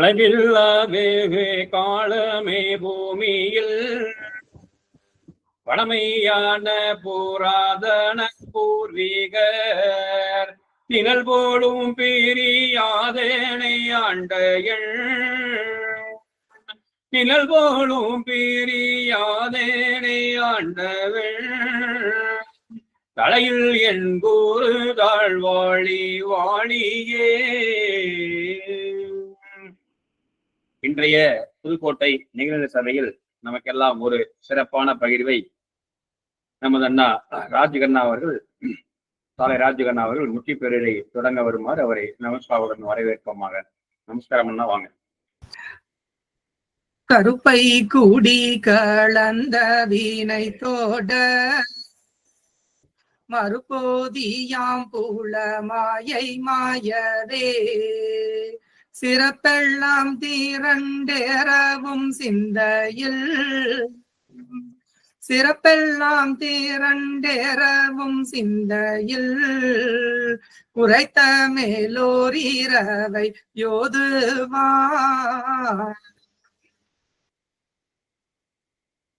அளவில்லா வேகு காலமே பூமியில் பழமையான புராதன பூர்வீகர் திணல் போலும் பிரியாதேனை ஆண்டைகள் திணல் போலும் பிரியாதேனை ஆண்டவள் தலையில் என் கூறு தாழ்வாழி வாழியே. இன்றைய புதுக்கோட்டை நிகழ்நிலை சபையில் நமக்கெல்லாம் ஒரு சிறப்பான பகிர்வை நமது அண்ணா ராஜகண்ணா அவர்கள், சாலை ராஜகண்ணா அவர்கள் முற்றி பெயரை தொடங்க வருமாறு அவரை நமஸ்காரத்துடன் வரவேற்போமாக. நமஸ்காரம் அண்ணா, வாங்க. கருப்பை கூடி கலந்த வீணை தோட மறுபோதியாம் புல மாயை மாயவே சிறப்பெல்லாம் தீரண்டேறவும் சிந்தையில் சிறப்பெல்லாம் தீரண்டேறவும் சிந்தையில் உரைத்த மேலோரீரவை யோதுவா.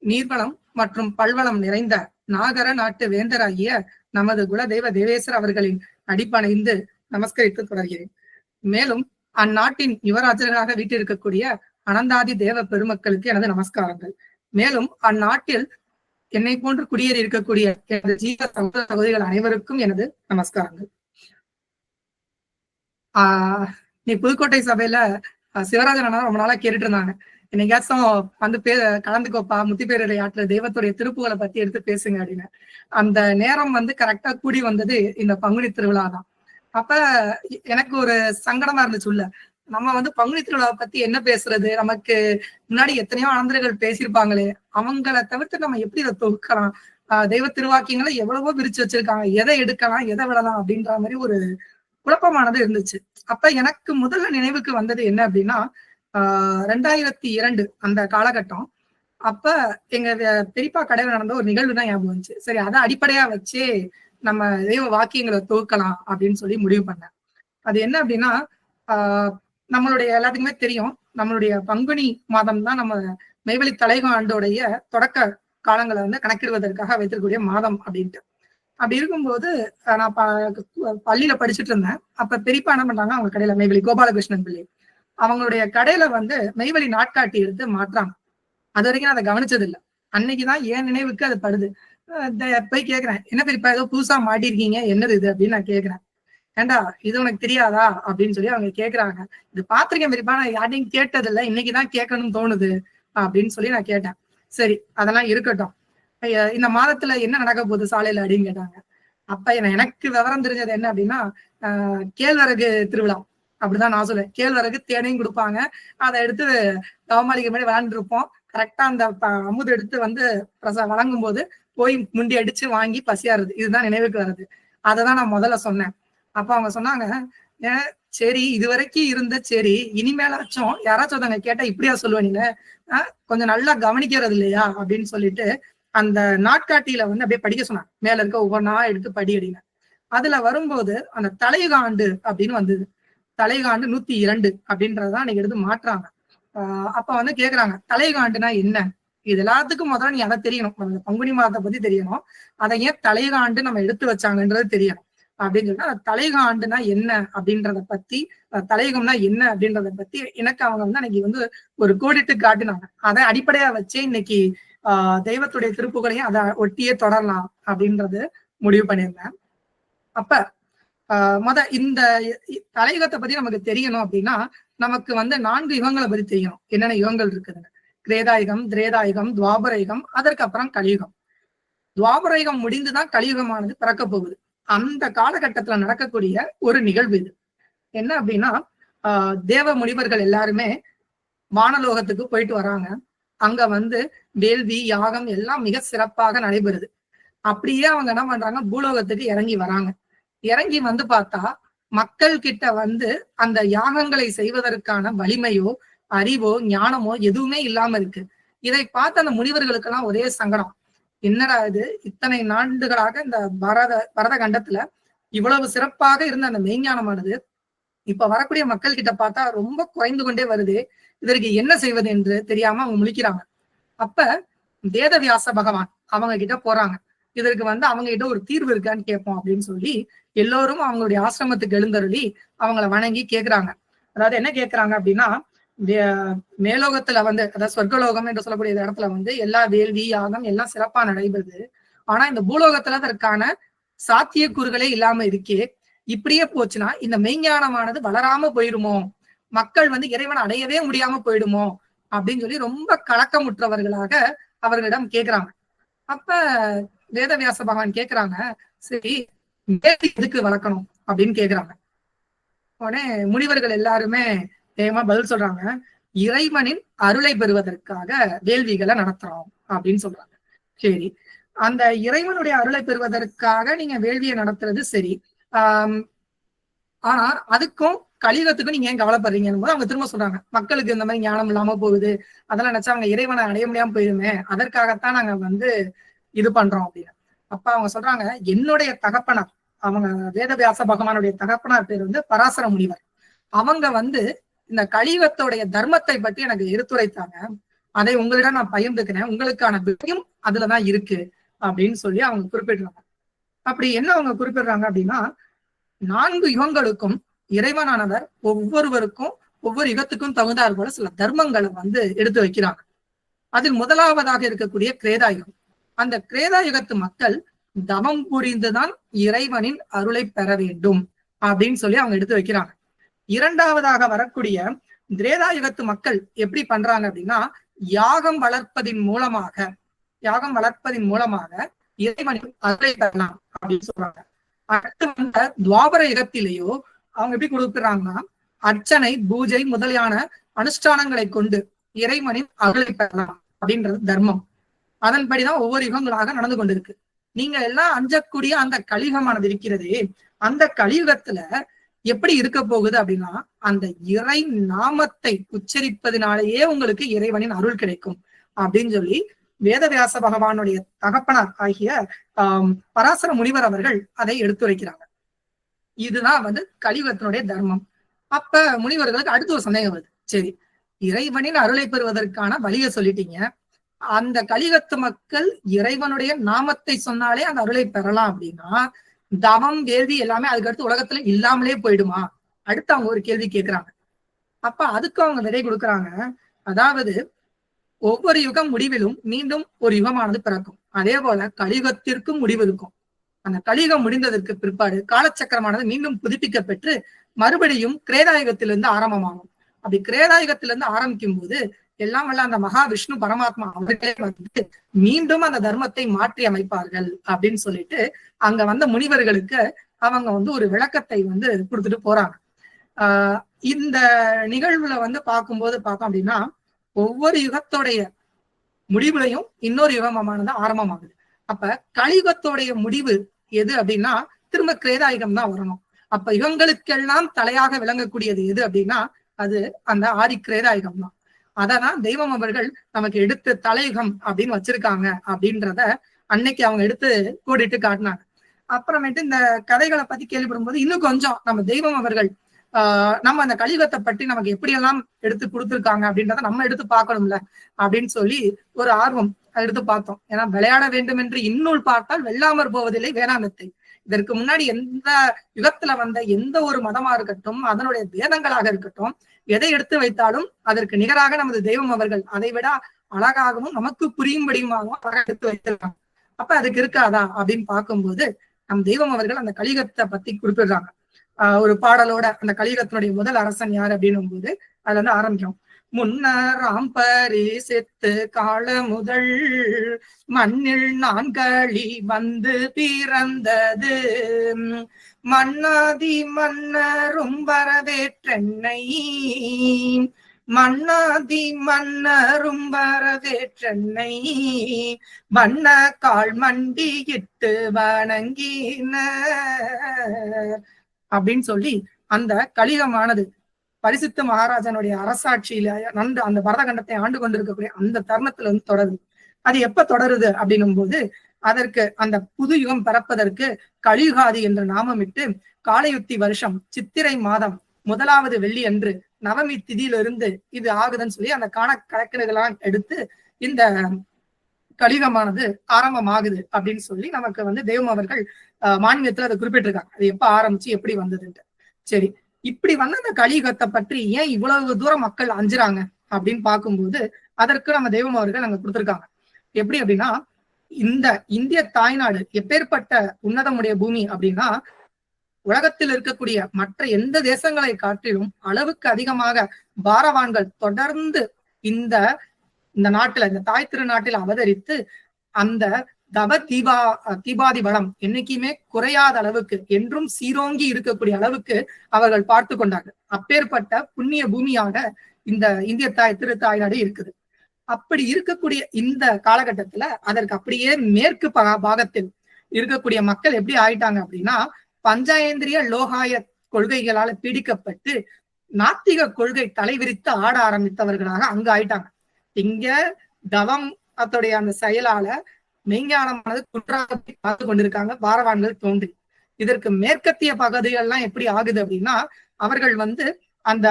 நீர்வளம் மற்றும் பல்வளம் நிறைந்த நாகர நாட்டு வேந்தராகிய நமது குலதெய்வ தேவேஸ்வர அவர்களின் அடிப்பணிந்து நமஸ்கரித்து தொடர்கிறேன். மேலும் அந்நாட்டின் யுவராஜர்களாக வீட்டிருக்கக்கூடிய அனந்தாதி தேவ பெருமக்களுக்கு எனது நமஸ்காரங்கள். மேலும் அந்நாட்டில் என்னை போன்று குடியேறி இருக்கக்கூடிய எனது ஜீவ சகோதரிகள் அனைவருக்கும் எனது நமஸ்காரங்கள். நீ புதுக்கோட்டை சபையில சிவராஜன் அண்ணா ரொம்ப நாளா கேட்டுட்டு இருந்தாங்க, என்னைக்காச்சும் வந்து கலந்துக்கோப்பா, முத்தி பேரரை ஆற்றுற தெய்வத்துடைய திருப்புகளை பத்தி எடுத்து பேசுங்க அப்படின்னு. அந்த நேரம் வந்து கரெக்டா கூடி வந்தது இந்த பங்குனி திருவிழா தான். அப்ப எனக்கு ஒரு சங்கடமா இருந்துச்சு. உள்ள நம்ம வந்து பங்குனி திருவிழாவை பத்தி என்ன பேசுறது, நமக்கு முன்னாடி எத்தனையோ ஆந்திரர்கள் பேசியிருப்பாங்களே, அவங்களை தவிர்த்து நம்ம எப்படி இதை தொகுக்கலாம், தெய்வ திருவாக்கியங்களை எவ்வளவோ விரிச்சு வச்சிருக்காங்க, எதை எடுக்கலாம் எதை விடலாம் அப்படின்ற மாதிரி ஒரு குழப்பமானது இருந்துச்சு. அப்ப எனக்கு முதல்ல நினைவுக்கு வந்தது என்ன அப்படின்னா, 2002 அந்த காலகட்டம். அப்ப எங்க பெரியப்பா கடையில நடந்த ஒரு நிகழ்வு தான் ஞாபகம் வந்துச்சு. சரி, அதை அடிப்படையா வச்சு நம்ம தெய்வ வாக்கியங்களை தொகுக்கலாம் அப்படின்னு சொல்லி முடிவு பண்ணேன். அது என்ன அப்படின்னா, நம்மளுடைய எல்லாத்துக்குமே தெரியும், நம்மளுடைய பங்குனி மாதம் தான் நம்ம மெய்வழி தலைகம் ஆண்டோடைய தொடக்க காலங்களை வந்து கணக்கிடுவதற்காக வைத்திருக்கக்கூடிய மாதம் அப்படின்ட்டு. அப்படி இருக்கும்போது நான் பள்ளியில படிச்சுட்டு இருந்தேன். அப்ப பெரியப்பா என்ன பண்றாங்க, அவங்க கடையில மெய்வழி கோபாலகிருஷ்ணன் பிள்ளை அவங்களுடைய கடையில வந்து மெய்வழி நாட்காட்டி எடுத்து மாற்றாங்க. அது வரைக்கும் நான் அதை கவனிச்சது இல்லை. அன்னைக்குதான் என் நினைவுக்கு அது படுது. போய் கேக்குறேன், என்ன பெரியப்பா ஏதோ புதுசா மாட்டிருக்கீங்க, என்னது இது அப்படின்னு நான் கேக்குறேன். ஏண்டா இது உனக்கு தெரியாதா அப்படின்னு சொல்லி அவங்க கேக்குறாங்க. இது பாத்திருக்கேன் பெரியப்பா, நான் யாரையும் கேட்டது இல்லை, இன்னைக்குதான் கேட்கணும்னு தோணுது அப்படின்னு சொல்லி நான் கேட்டேன். சரி, அதெல்லாம் இருக்கட்டும், இந்த மாதத்துல என்ன நடக்க போகுது சாலையில அப்படின்னு கேட்டாங்க. அப்ப எனக்கு விவரம் தெரிஞ்சது என்ன அப்படின்னா, கேழ்வரகு திருவிழா அப்படிதான் நான் சொல்லுவேன். கேழ்வரகு தேனையும் கொடுப்பாங்க, அதை எடுத்து கவமாளிக்கு முன்னாடி விளையாண்டு இருப்போம். கரெக்டா அந்த அமுது எடுத்து வந்து வழங்கும் போது போய் முண்டி அடிச்சு வாங்கி பசியாருது. இதுதான் நினைவுக்கு வருது. அததான் நான் முதல்ல சொன்னேன். அப்ப அவங்க சொன்னாங்க, சரி இது வரைக்கும் இருந்த சரி, இனிமேலாச்சும் யாராச்சும் ஒருத்தவங்க கேட்டா இப்படியா சொல்லுவேன், நீங்க கொஞ்சம் நல்லா கவனிக்கிறது இல்லையா அப்படின்னு சொல்லிட்டு அந்த நாட்காட்டியில வந்து அப்படியே படிக்க சொன்னாங்க. மேல இருக்க ஒவ்வொன்றா எடுத்து படி அப்படின்னு. அதுல வரும்போது அந்த தலைகாண்டு அப்படின்னு வந்தது. தலைகாண்டு 102 அப்படின்றதான் நீங்க எடுத்து மாற்றாங்க. அப்ப வந்து கேக்குறாங்க, தலைகாண்டுனா என்ன? இது எல்லாத்துக்கும் முதல்ல நீ அதை தெரியணும், பங்குனி மாதத்தை பத்தி தெரியணும், அதை ஏன் தலைகாண்டு நம்ம எடுத்து வச்சாங்கன்றது தெரியணும் அப்படின்னு சொல்லிட்டு தலைகாண்டுனா என்ன அப்படின்றத பத்தி, தலையகம்னா என்ன அப்படின்றத பத்தி எனக்கு அவங்க வந்து அன்னைக்கு வந்து ஒரு கோடிட்டு காட்டினாங்க. அதை அடிப்படையா வச்சே இன்னைக்கு தெய்வத்துடைய திருப்புகளையும் அதை ஒட்டியே தொடரலாம் அப்படின்றது முடிவு பண்ணியிருந்தேன். அப்ப இந்த தலையுகத்தை பத்தி நமக்கு தெரியணும் அப்படின்னா, நமக்கு வந்து 4 யுகங்களை பத்தி தெரியணும். என்னென்ன யுகங்கள் இருக்குதுங்க? கிரேதாயுகம், திரேதாயுகம், துவாபரயுகம், அதற்கப்புறம் கலியுகம். துவாபரயுகம் முடிந்துதான் கலியுகமானது பிறக்க போகுது. அந்த காலகட்டத்துல நடக்கக்கூடிய ஒரு நிகழ்வு இது. என்ன அப்படின்னா, தேவ முனிவர்கள் எல்லாருமே வானலோகத்துக்கு போயிட்டு வராங்க. அங்க வந்து வேள்வி யாகம் எல்லாம் மிக சிறப்பாக நடைபெறுது. அப்படியே அவங்க என்ன பண்றாங்க, பூலோகத்துக்கு இறங்கி வராங்க. இறங்கி வந்து பார்த்தா மக்கள் கிட்ட வந்து அந்த யாகங்களை செய்வதற்கான வலிமையோ அறிவோ ஞானமோ எதுவுமே இல்லாம இருக்கு. இதை பார்த்த அந்த முனிவர்களுக்கெல்லாம் ஒரே சங்கடம். என்னடா இது, இத்தனை நாண்டுகளாக இந்த பரத கண்டத்துல இவ்வளவு சிறப்பாக இருந்த அந்த மெய்ஞானமானது இப்ப வரக்கூடிய மக்கள் கிட்ட பார்த்தா ரொம்ப குறைந்து கொண்டே வருது. இதற்கு என்ன செய்வது என்று தெரியாம அவங்க முழிக்கிறாங்க. அப்ப வேதவியாச பகவான் அவங்க கிட்ட போறாங்க. இதற்கு அவங்க கிட்ட ஒரு தீர்வு இருக்கான்னு கேட்போம் அப்படின்னு சொல்லி எல்லோரும் அவங்களுடைய ஆசிரமத்துக்கு எழுந்தருளி அவங்கள வணங்கி கேக்குறாங்க. அதாவது என்ன கேக்குறாங்க அப்படின்னா, மேலோகத்துல அதாவது சொர்க்கலோகம் என்று சொல்லக்கூடிய இடத்துல எல்லா வேள்வி யாகம் எல்லாம் சிறப்பா நடைபெறுது. ஆனா இந்த பூலோகத்துல அதற்கான சாத்தியக்கூறுகளே இல்லாம இருக்கே. இப்படியே போச்சுன்னா இந்த மெய்ஞானமானது வளராம போயிடுமோ, மக்கள் இறைவனை அடையவே முடியாம போயிடுமோ அப்படின்னு சொல்லி ரொம்ப கலக்கமுற்றவர்களாக அவர்களிடம் கேக்குறாங்க. அப்ப வேதவியாச பகவான் கேக்குறாங்க, சரி வேள்வி எதுக்கு வளர்க்கணும் அப்படின்னு கேக்குறாங்க. உடனே முனிவர்கள் எல்லாருமே வேகமா பதில் சொல்றாங்க, இறைவனின் அருளை பெறுவதற்காக வேள்விகளை நடத்துறோம் அப்படின்னு சொல்றாங்க. சரி, அந்த இறைவனுடைய அருளை பெறுவதற்காக நீங்க வேள்வியை நடத்துறது சரி. ஆனா அதுக்கும் கலியுகத்துக்கும் நீங்க ஏன் கவலைப்படுறீங்கன்னு போது அவங்க திரும்ப சொல்றாங்க, மக்களுக்கு இந்த மாதிரி ஞானம் இல்லாம போகுது, அதெல்லாம் நினைச்சா அவங்க இறைவனை அடைய முடியாம போயிருமே, அதற்காகத்தான் நாங்க இது பண்றோம் அப்படின்னு. அப்ப அவங்க சொல்றாங்க, என்னுடைய தகப்பனார், அவங்க வேதவியாச பகவானுடைய தகப்பனார் பேர் பராசர முனிவர். அவங்க இந்த கலியுகத்தோடைய தர்மத்தை பற்றி எனக்கு எடுத்துரைத்தாங்க. அதை உங்களிடம் நான் பகிர்ந்துக்கிறேன், உங்களுக்கான விஷயம் அதுலதான் இருக்கு அப்படின்னு சொல்லி அவங்க குறிப்பிடுறாங்க. அப்படி என்ன அவங்க குறிப்பிடுறாங்க அப்படின்னா, 4 யுகங்களுக்கும் இறைவனானவர் ஒவ்வொருவருக்கும் ஒவ்வொரு யுகத்துக்கும் தகுந்தார் போல சில தர்மங்களை எடுத்து வைக்கிறாங்க. அதில் முதலாவதாக இருக்கக்கூடிய கிரேதாயுகம். அந்த கிரேதாயுகத்து மக்கள் தவம் புரிந்துதான் இறைவனின் அருளை பெற வேண்டும் அப்படின்னு சொல்லி அவங்க எடுத்து வைக்கிறாங்க. இரண்டாவதாக வரக்கூடிய திரேதாயுகத்து மக்கள் எப்படி பண்றாங்க அப்படின்னா, யாகம் வளர்ப்பதின் மூலமாக இறைவனின் அருளை பெறலாம் அப்படின்னு சொல்றாங்க. அடுத்து துவாபர யுகத்திலேயோ அவங்க எப்படி கொடுக்குறாங்கன்னா, அர்ச்சனை பூஜை முதலியான அனுஷ்டானங்களை கொண்டு இறைவனின் அருளை பெறலாம் அப்படின்றது தர்மம். அதன்படிதான் ஒவ்வொரு யுகங்களாக நடந்து கொண்டிருக்கு. நீங்க எல்லாம் அஞ்சக்கூடிய அந்த கலியுகமானது இருக்கிறதே, அந்த கலியுகத்துல எப்படி இருக்க போகுது அப்படின்னா, அந்த இறை நாமத்தை உச்சரிப்பதினாலேயே உங்களுக்கு இறைவனின் அருள் கிடைக்கும் அப்படின்னு சொல்லி வேதவியாச பகவானுடைய தகப்பனார் ஆகிய பராசர முனிவர் அவர்கள் அதை எடுத்துரைக்கிறாங்க. இதுதான் கலியுகத்தினுடைய தர்மம். அப்ப முனிவர்களுக்கு அடுத்து ஒரு சந்தேகம் வருது. சரி, இறைவனின் அருளை பெறுவதற்கான வழியை சொல்லிட்டீங்க, அந்த கலியுகத்து மக்கள் இறைவனுடைய நாமத்தை சொன்னாலே அந்த அருளை பெறலாம் அப்படின்னா, தவம் வேள்வி எல்லாமே அதுக்கடுத்து உலகத்துல இல்லாமலே போயிடுமா? அடுத்து அவங்க ஒரு கேள்வி கேட்கிறாங்க. அப்ப அதுக்கு அவங்க விடை கொடுக்குறாங்க. அதாவது ஒவ்வொரு யுகம் முடிவிலும் மீண்டும் ஒரு யுகமானது பிறக்கும். அதே போல கலியுகத்திற்கும் முடிவு இருக்கும். அந்த கலியுகம் முடிந்ததற்கு பிற்பாடு காலச்சக்கரமானது மீண்டும் புதுப்பிக்க பெற்று மறுபடியும் கிரேதாயுகத்திலிருந்து ஆரம்பமாகும். அப்படி கிரேதாயுகத்திலிருந்து ஆரம்பிக்கும் போது எல்லாம் வல்ல அந்த மகா விஷ்ணு பரமாத்மா அவர்களே மீண்டும் அந்த தர்மத்தை மாற்றி அமைப்பார்கள் அப்படின்னு சொல்லிட்டு அங்க முனிவர்களுக்கு அவங்க ஒரு விளக்கத்தை கொடுத்துட்டு போறாங்க. இந்த நிகழ்வுல பார்க்கும்போது பார்த்தோம் அப்படின்னா, ஒவ்வொரு யுகத்தோடைய முடிவுலையும் இன்னொரு யுகமானது ஆரம்பமாகுது. அப்ப கலியுகத்தோடைய முடிவு எது அப்படின்னா, திரும்ப கிரேதாயுகம் தான் வரணும். அப்ப யுகங்களுக்கெல்லாம் தலையாக விளங்கக்கூடியது எது அப்படின்னா, அது அந்த ஆதி கிரேதாயுகம் தான். அததான் தெய்வம் அவர்கள் நமக்கு எடுத்து தலையுகம் அப்படின்னு வச்சிருக்காங்க அப்படின்றத அன்னைக்கு அவங்க எடுத்து கோடிட்டு காட்டினாங்க. அப்புறமேட்டு இந்த கதைகளை பத்தி கேள்விப்படும் போது இன்னும் கொஞ்சம் நம்ம தெய்வம் அவர்கள் நம்ம அந்த கலியுகத்தை பற்றி நமக்கு எப்படியெல்லாம் எடுத்து கொடுத்துருக்காங்க அப்படின்றத நம்ம எடுத்து பார்க்கணும்ல அப்படின்னு சொல்லி ஒரு ஆர்வம் எடுத்து பார்த்தோம். ஏன்னா விளையாட வேண்டும் என்று இந்நூல் பார்த்தால் வெல்லாமற் போவதில்லை வேதாந்தத்தை. இதற்கு முன்னாடி எந்த யுகத்துல எந்த ஒரு மதமா இருக்கட்டும், அதனுடைய வேதங்களாக இருக்கட்டும், எதை எடுத்து வைத்தாலும் அதற்கு நிகராக நமது தெய்வம் அவர்கள் அதை விட அழகாகவும் நமக்கு புரியும்படியுமாகவும் அழகாக எடுத்து வைத்திருக்காங்க. அப்ப அதுக்கு இருக்காதா அப்படின்னு பார்க்கும்போது நம் தெய்வம் அவர்கள் அந்த கலியுகத்தை பத்தி குறிப்பிடுறாங்க. ஒரு பாடலோட அந்த கலியுகத்தினுடைய முதல் அரசன் யார் அப்படின்னும் போது அதுல ஆரம்பிக்கும். முன்னராம் பரிசித்து கால முதல் மண்ணில் நான்களி பிறந்தது, மன்னாதி மன்னரும் வரவேற்றென்னை, மன்னாதி மன்னரும் வரவேற்றென்னை, வண்ண கால் மண்டியிட்டு வணங்கின அப்படின்னு சொல்லி அந்த கலியுகமானது பரிசுத்த மகாராஜனுடைய அரசாட்சியில அந்த பரதகண்டத்தை ஆண்டு கொண்டிருக்கக்கூடிய அந்த தருணத்துல தொடருது. அது எப்ப தொடருது அப்படின்னும் போது அதற்கு அந்த புது யுகம் பிறப்பதற்கு கலியுகாதி என்ற நாமமிட்டு காலயுக்தி வருஷம் சித்திரை மாதம் முதலாவது வெள்ளி அன்று நவமி திதியிலிருந்து இது ஆகுதுன்னு சொல்லி அந்த கணக்கெடுகள்லாம் எடுத்து இந்த கலியுகமானது ஆரம்பமாகுது அப்படின்னு சொல்லி நமக்கு வந்து தெய்வம் அவர்கள் மாநிலத்துல அதை குறிப்பிட்டிருக்காங்க. அது எப்ப ஆரம்பிச்சு எப்படி வந்ததுன்ட்டு. சரி, இப்படி வந்த அந்த கலியுகத்தை பற்றி ஏன் இவ்வளவு தூரம் மக்கள் அஞ்சுறாங்க அப்படின்னு பார்க்கும்போது அதற்கு நம்ம தெய்வம் அவர்கள் அங்க கொடுத்திருக்காங்க. எப்படி அப்படின்னா, இந்த இந்திய தாய்நாடு எப்பேற்பட்ட உன்னதமுடைய பூமி அப்படின்னா, உலகத்தில் இருக்கக்கூடிய மற்ற எந்த தேசங்களை காட்டிலும் அளவுக்கு அதிகமாக பாரவான்கள் தொடர்ந்து இந்த நாட்டுல, இந்த தாய் திருநாட்டில் அவதரித்து அந்த தீபாதி பலம் என்னைக்குமே குறையாத அளவுக்கு, என்றும் சீரோங்கி இருக்கக்கூடிய அளவுக்கு அவர்கள் பார்த்து கொண்டார்கள். அப்பேற்பட்ட புண்ணிய பூமியாக இந்த இந்திய தாய்நாடு இருக்குது. அப்படி இருக்கக்கூடிய இந்த காலகட்டத்துல அதற்கு அப்படியே மேற்கு பாகத்தில் இருக்கக்கூடிய மக்கள் எப்படி ஆயிட்டாங்க அப்படின்னா, பஞ்சேந்திரிய லோகாய கொள்கைகளால பீடிக்கப்பட்டு நாத்திக கொள்கை தலைவிரித்து ஆட ஆரம்பித்தவர்களாக அங்க ஆயிட்டாங்க. இங்க தவம் அதோடைய அந்த செயலால மெய்ஞானமானது குற்றாக பார்த்து கொண்டிருக்காங்க பாரவான்கள் தோன்றி. இதற்கு மேற்கத்திய பகுதிகள்லாம் எப்படி ஆகுது அப்படின்னா, அவர்கள் வந்து அந்த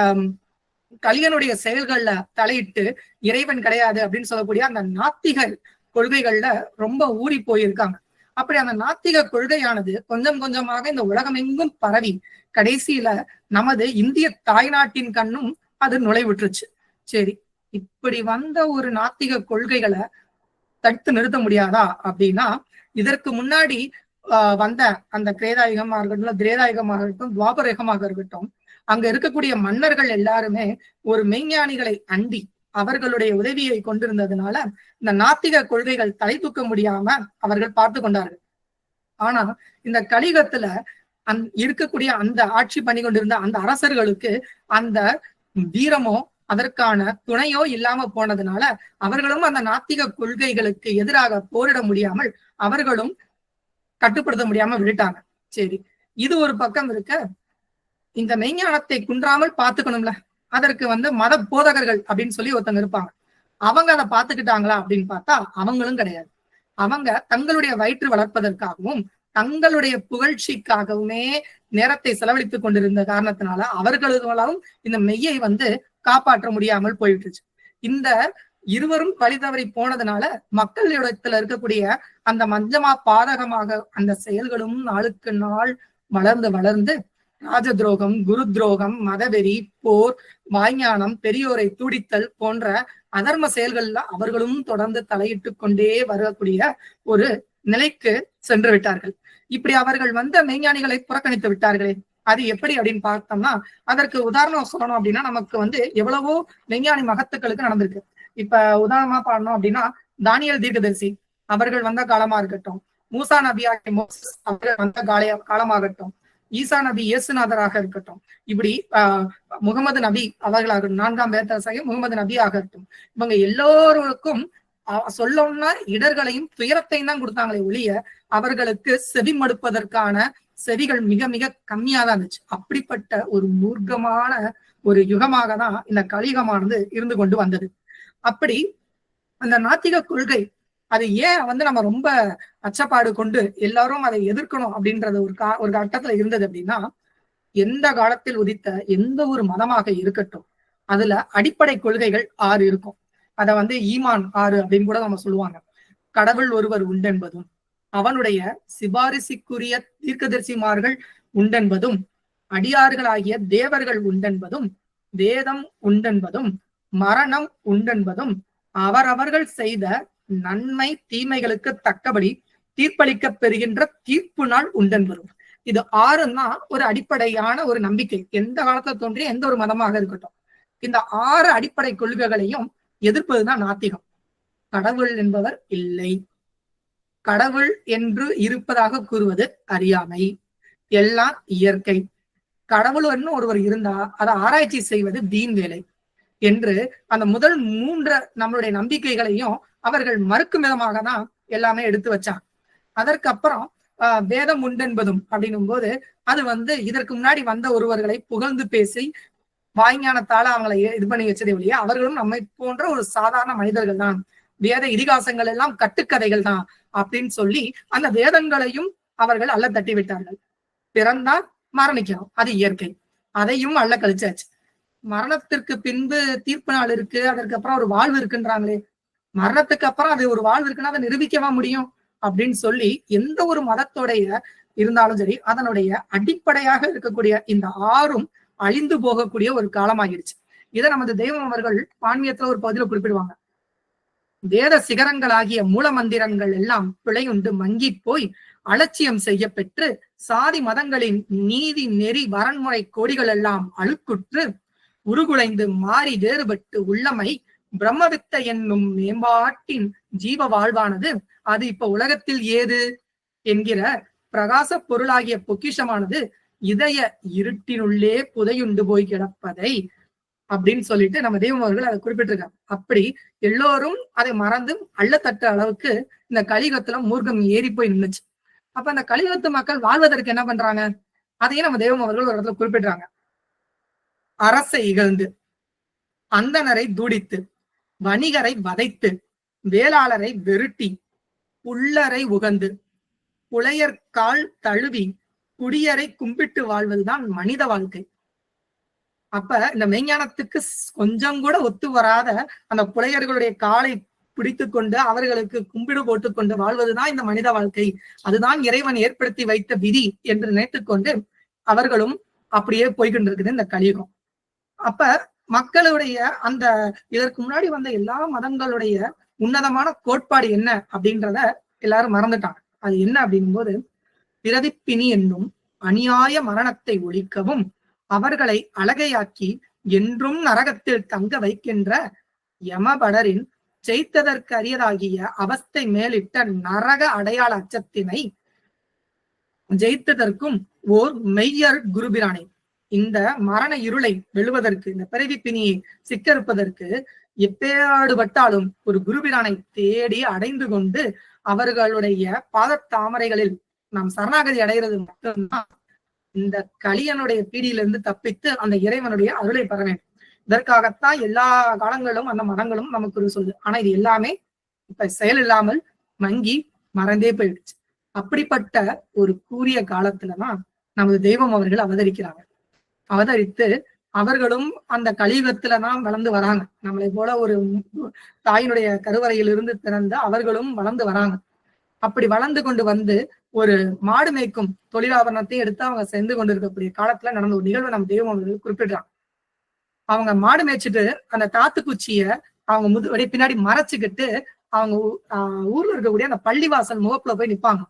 கலியனுடைய செயல்கள்ல தலையிட்டு இறைவன் கிடையாது அப்படின்னு சொல்லக்கூடிய அந்த நாத்திக கொள்கைகள்ல ரொம்ப ஊறி போயிருக்காங்க. அப்படி அந்த நாத்திக கொள்கையானது கொஞ்சம் கொஞ்சமாக இந்த உலகம் எங்கும் பரவி கடைசியில நமது இந்திய தாய்நாட்டின் கண்ணும் அது நுழைவுற்றுச்சு. சரி, இப்படி வந்த ஒரு நாத்திக கொள்கைகளை தடுத்து நிறுத்த முடியாதா அப்படின்னா, இதற்கு முன்னாடி வந்த அந்த கிரேதாயுகமாக இருக்கட்டும், திரேதாயுகமாக இருக்கட்டும், துவாபரயுகமாக இருக்கட்டும், அங்க இருக்கக்கூடிய மன்னர்கள் எல்லாருமே ஒரு மெய்ஞானிகளை அண்டி அவர்களுடைய உதவியை கொண்டிருந்ததுனால இந்த நாத்திக கொள்கைகள் தலை தூக்க முடியாம அவர்கள் பார்த்து கொண்டார்கள். ஆனா இந்த கலியுகத்துல இருக்கக்கூடிய அந்த ஆட்சி பண்ணி கொண்டிருந்த அந்த அரசர்களுக்கு அந்த வீரமோ அதற்கான துணையோ இல்லாம போனதுனால அவர்களும் அந்த நாத்திக கொள்கைகளுக்கு எதிராக போரிட முடியாமல் அவர்களும் கட்டுப்படுத்த முடியாம விட்டுட்டாங்க. சரி, இது ஒரு பக்கம் இருக்க, இந்த மெய்ஞானத்தை குன்றாமல் பார்த்துக்கணும்ல, அதற்கு வந்து மத போதகர்கள் அப்படின்னு சொல்லி ஒருத்தங்க இருப்பாங்க. அவங்க அதை பார்த்துக்கிட்டாங்களா அப்படின்னு பார்த்தா அவங்களும் கிடையாது. அவங்க தங்களுடைய வயிற்று வளர்ப்பதற்காகவும் தங்களுடைய புகழ்ச்சிக்காகவுமே நேரத்தை செலவழித்துக் கொண்டிருந்த காரணத்தினால அவர்களாலும் இந்த மெய்யை வந்து காப்பாற்ற முடியாமல் போயிட்டுச்சு. இந்த இருவரும் வழி தவறி போனதுனால மக்களிடத்துல இருக்கக்கூடிய அந்த மஞ்சமா பாதகமாக அந்த செயல்களும் நாளுக்கு நாள் வளர்ந்து வளர்ந்து ராஜ துரோகம், குரு துரோகம், மதவெறி, போர், வாய்ஞானம், பெரியோரை துடித்தல் போன்ற அதர்ம செயல்கள்ல அவர்களும் தொடர்ந்து தலையிட்டு கொண்டே வரக்கூடிய ஒரு நிலைக்கு சென்று விட்டார்கள். இப்படி அவர்கள் வந்த மெய்ஞானிகளை புறக்கணித்து விட்டார்களே, அது எப்படி அப்படின்னு பார்த்தோம்னா, அதற்கு உதாரணம் சொல்லணும் அப்படின்னா நமக்கு வந்து எவ்வளவோ மெய்ஞானி மகத்துக்களுக்கு நடந்திருக்கு. இப்ப உதாரணமா பாடணும் அப்படின்னா, தானியல் தீர்க்கதரிசி அவர்கள் வந்த காலமா இருக்கட்டும், மூசா நபி மோசஸ் அவர்கள் வந்த காலமாகட்டும், ஈசா நபி இயேசுநாதராக இருக்கட்டும், இப்படி முகமது நபி அவர்களாகட்டும், 4ஆம் வேதரசாகி முகமது நபி ஆகட்டும், இவங்க எல்லோருக்கும் சொல்லணும்னா இடர்களையும் துயரத்தையும் தான் கொடுத்தாங்களே ஒழிய அவர்களுக்கு செவி மடுப்பதற்கான செவிகள் மிக மிக கம்மியா தான் இருந்துச்சு. அப்படிப்பட்ட ஒரு மூர்க்கமான ஒரு யுகமாக தான் இந்த கலியுகமானது இருந்து கொண்டு வந்தது. அப்படி அந்த நாத்திக கொள்கை அது ஏன் வந்து நம்ம ரொம்ப அச்சப்பாடு கொண்டு எல்லாரும் அதை எதிர்க்கணும் அப்படின்றது ஒரு கட்டத்துல இருந்தது அப்படின்னா, எந்த காலத்தில் உதித்த எந்த ஒரு மதமாக இருக்கட்டும் அதுல அடிப்படை கொள்கைகள் 6 இருக்கும். அத வந்து ஈமான் 6 அப்படின்னு கூட நம்ம சொல்லுவாங்க. கடவுள் ஒருவர் உண்டென்பதும், அவனுடைய சிபாரிசுக்குரிய தீர்க்கதரிசிமார்கள் உண்டென்பதும், அடியார்களாகிய தேவர்கள் உண்டென்பதும், வேதம் உண்டென்பதும், மரணம் உண்டென்பதும், அவரவர்கள் செய்த நன்மை தீமைகளுக்கு தக்கபடி தீர்ப்பளிக்க பெறுகின்ற தீர்ப்பு நாள் உண்டென்பதும். இது 6 தான் ஒரு அடிப்படையான ஒரு நம்பிக்கை, எந்த காலத்துல தோன்றிய எந்த ஒரு மதமாக இருக்கட்டும். இந்த 6 அடிப்படை கொள்கைகளையும் எதிர்ப்பதுதான் நாத்திகம். கடவுள் என்பவர் இல்லை, கடவுள் என்று இருப்பதாக கூறுவது அறியாமை, எல்லாம் இயற்கை, கடவுள் ஒருவர் இருந்தா அதை ஆராய்ச்சி செய்வது வீண் வேலை என்று அந்த முதல் 3 நம்மளுடைய நம்பிக்கைகளையும் அவர்கள் மறுக்கும் விதமாக தான் எல்லாமே எடுத்து வச்சாங்க. அதற்கப்புறம் வேதம் உண்டென்பதும் அப்படின்னும் போது அது வந்து இதற்கு முன்னாடி வந்த ஒருவர்களை புகழ்ந்து பேசி வாய்ஞானத்தால அவங்களை இது பண்ணி வச்சதே ஒழிய அவர்களும் நம்மை போன்ற ஒரு சாதாரண மனிதர்கள் தான், வேத இதிகாசங்கள் எல்லாம் கட்டுக்கதைகள் தான் அப்படின்னு சொல்லி அந்த வேதங்களையும் அவர்கள் அல்ல தட்டி விட்டார்கள். பிறந்தால் மரணிக்கணும், அது இயற்கை. அதையும் அள்ள கழிச்சாச்சு. மரணத்திற்கு பின்பு தீர்ப்பு நாள் இருக்கு, அதற்கு அப்புறம் ஒரு வாழ்வு இருக்குன்றாங்களே, மரணத்துக்கு அப்புறம் அது ஒரு வாழ்வு இருக்குன்னா அதை நிரூபிக்கவா முடியும் அப்படின்னு சொல்லி எந்த ஒரு மதத்தோடைய இருந்தாலும் சரி, அதனுடைய அடிப்படையாக இருக்கக்கூடிய இந்த ஆறும் அழிந்து போகக்கூடிய ஒரு காலமாகிடுச்சு. இதை நமது தெய்வம் அவர்கள் ஆன்மீகத்துல ஒரு பகுதியில குறிப்பிடுவாங்க. வேத சிகரங்களாகிய மூல மந்திரங்கள் எல்லாம் பிழையுண்டு மங்கி போய் அலட்சியம் செய்ய பெற்று சாதி மதங்களின் நீதி நெறி வரன்முறை கோடிகள் எல்லாம் அழுக்குற்று உருகுலைந்து மாறி வேறுபட்டு உள்ளமை பிரம்மவித்த என்னும் மேம்பாட்டின் ஜீவ வாழ்வானது அது இப்ப உலகத்தில் ஏது என்கிற பிரகாச பொருளாகிய பொக்கிஷமானது இதய இருட்டினுள்ளே புதையுண்டு போய் கிடப்பதை அப்படின்னு சொல்லிட்டு நம்ம தெய்வம் அவர்கள் அதை குறிப்பிட்டிருக்காங்க. அப்படி எல்லோரும் அதை மறந்து அள்ளத்தட்ட அளவுக்கு இந்த கலியுகத்துல மூர்க்கம் ஏறி போய் நின்னுச்சு. அப்ப அந்த கலியுகத்து மக்கள் வாழ்வதற்கு என்ன பண்றாங்க, அதையும் நம்ம தெய்வம் அவர்கள் ஒரு இடத்துல குறிப்பிடுறாங்க. அரசை இகழ்ந்து, அந்தனரை தூடித்து, வணிகரை வதைத்து, வேளாளரை வெருட்டி, புல்லரை உகந்து, புலையர்கால் தழுவி, குடியரை கும்பிட்டு வாழ்வதுதான் மனித வாழ்க்கை. அப்ப இந்த மெய்ஞானத்துக்கு கொஞ்சம் கூட ஒத்து வராத அந்த புலையர்களுடைய காலை பிடித்து கொண்டு அவர்களுக்கு கும்பிடு போட்டுக்கொண்டு வாழ்வதுதான் இந்த மனித வாழ்க்கை, அதுதான் இறைவன் ஏற்படுத்தி வைத்த விதி என்று நினைத்துக்கொண்டு அவர்களும் அப்படியே போய்கொண்டிருக்குது இந்த கலியுகம். அப்ப மக்களுடைய அந்த இதற்கு முன்னாடி வந்த எல்லா மதங்களுடைய உன்னதமான கோட்பாடு என்ன அப்படின்றத எல்லாரும் மறந்துட்டாங்க. அது என்ன அப்படிங்கும் போது, பிரதிப்பினி என்னும் அநியாய மரணத்தை ஒழிக்கவும் அவர்களை அழகையாக்கி என்றும் நரகத்தில் தங்க வைக்கின்ற யமபடரின் ஜெயித்ததற்கு அரியதாகிய அவஸ்தை மேலிட்ட நரக அடையாள அச்சத்தினை ஜெயித்ததற்கும் ஓர் மெய்யர் குருபிரானை இந்த மரண இருளை வெல்லுவதற்கு, இந்த பிறவி பிணியை சிக்கறுப்பதற்கு எப்பேடுபட்டாலும் ஒரு குருபிரானை தேடி அடைந்து கொண்டு அவர்களுடைய பாதத்தாமரைகளில் நாம் சரணாகதி அடைகிறது மட்டும்தான் இந்த கலியனுடைய பீடியிலிருந்து தப்பித்து அந்த இறைவனுடைய அருளை பெற வேண்டும். இதற்காகத்தான் எல்லா காலங்களும் அந்த மதங்களும் நமக்கு சொல்லுது. ஆனா இது எல்லாமே இப்ப செயல் இல்லாமல் மங்கி மறந்தே போயிடுச்சு. அப்படிப்பட்ட ஒரு கூறிய காலத்துலதான் நமது தெய்வம் அவர்கள் அவதரித்து அவர்களும் அந்த கலியுகத்துலதான் வளர்ந்து வராங்க. நம்மளை போல ஒரு தாயினுடைய கருவறையிலிருந்து பிறந்த அவர்களும் வளர்ந்து வராங்க. அப்படி வளர்ந்து கொண்டு வந்து ஒரு மாடு மேய்க்கும் தொழிலாபரணத்தையும் எடுத்து அவங்க சென்று கொண்டு இருக்கக்கூடிய காலத்துல நடந்த ஒரு நிகழ்வு நம்ம தெய்வம் அவர்கள் குறிப்பிடுறாங்க. அவங்க மாடு மேய்ச்சிட்டு அந்த தாத்துக்குச்சிய அவங்க பின்னாடி மறைச்சுக்கிட்டு அவங்க ஊர்ல இருக்கக்கூடிய அந்த பள்ளிவாசல் முகப்புல போய் நிப்பாங்க.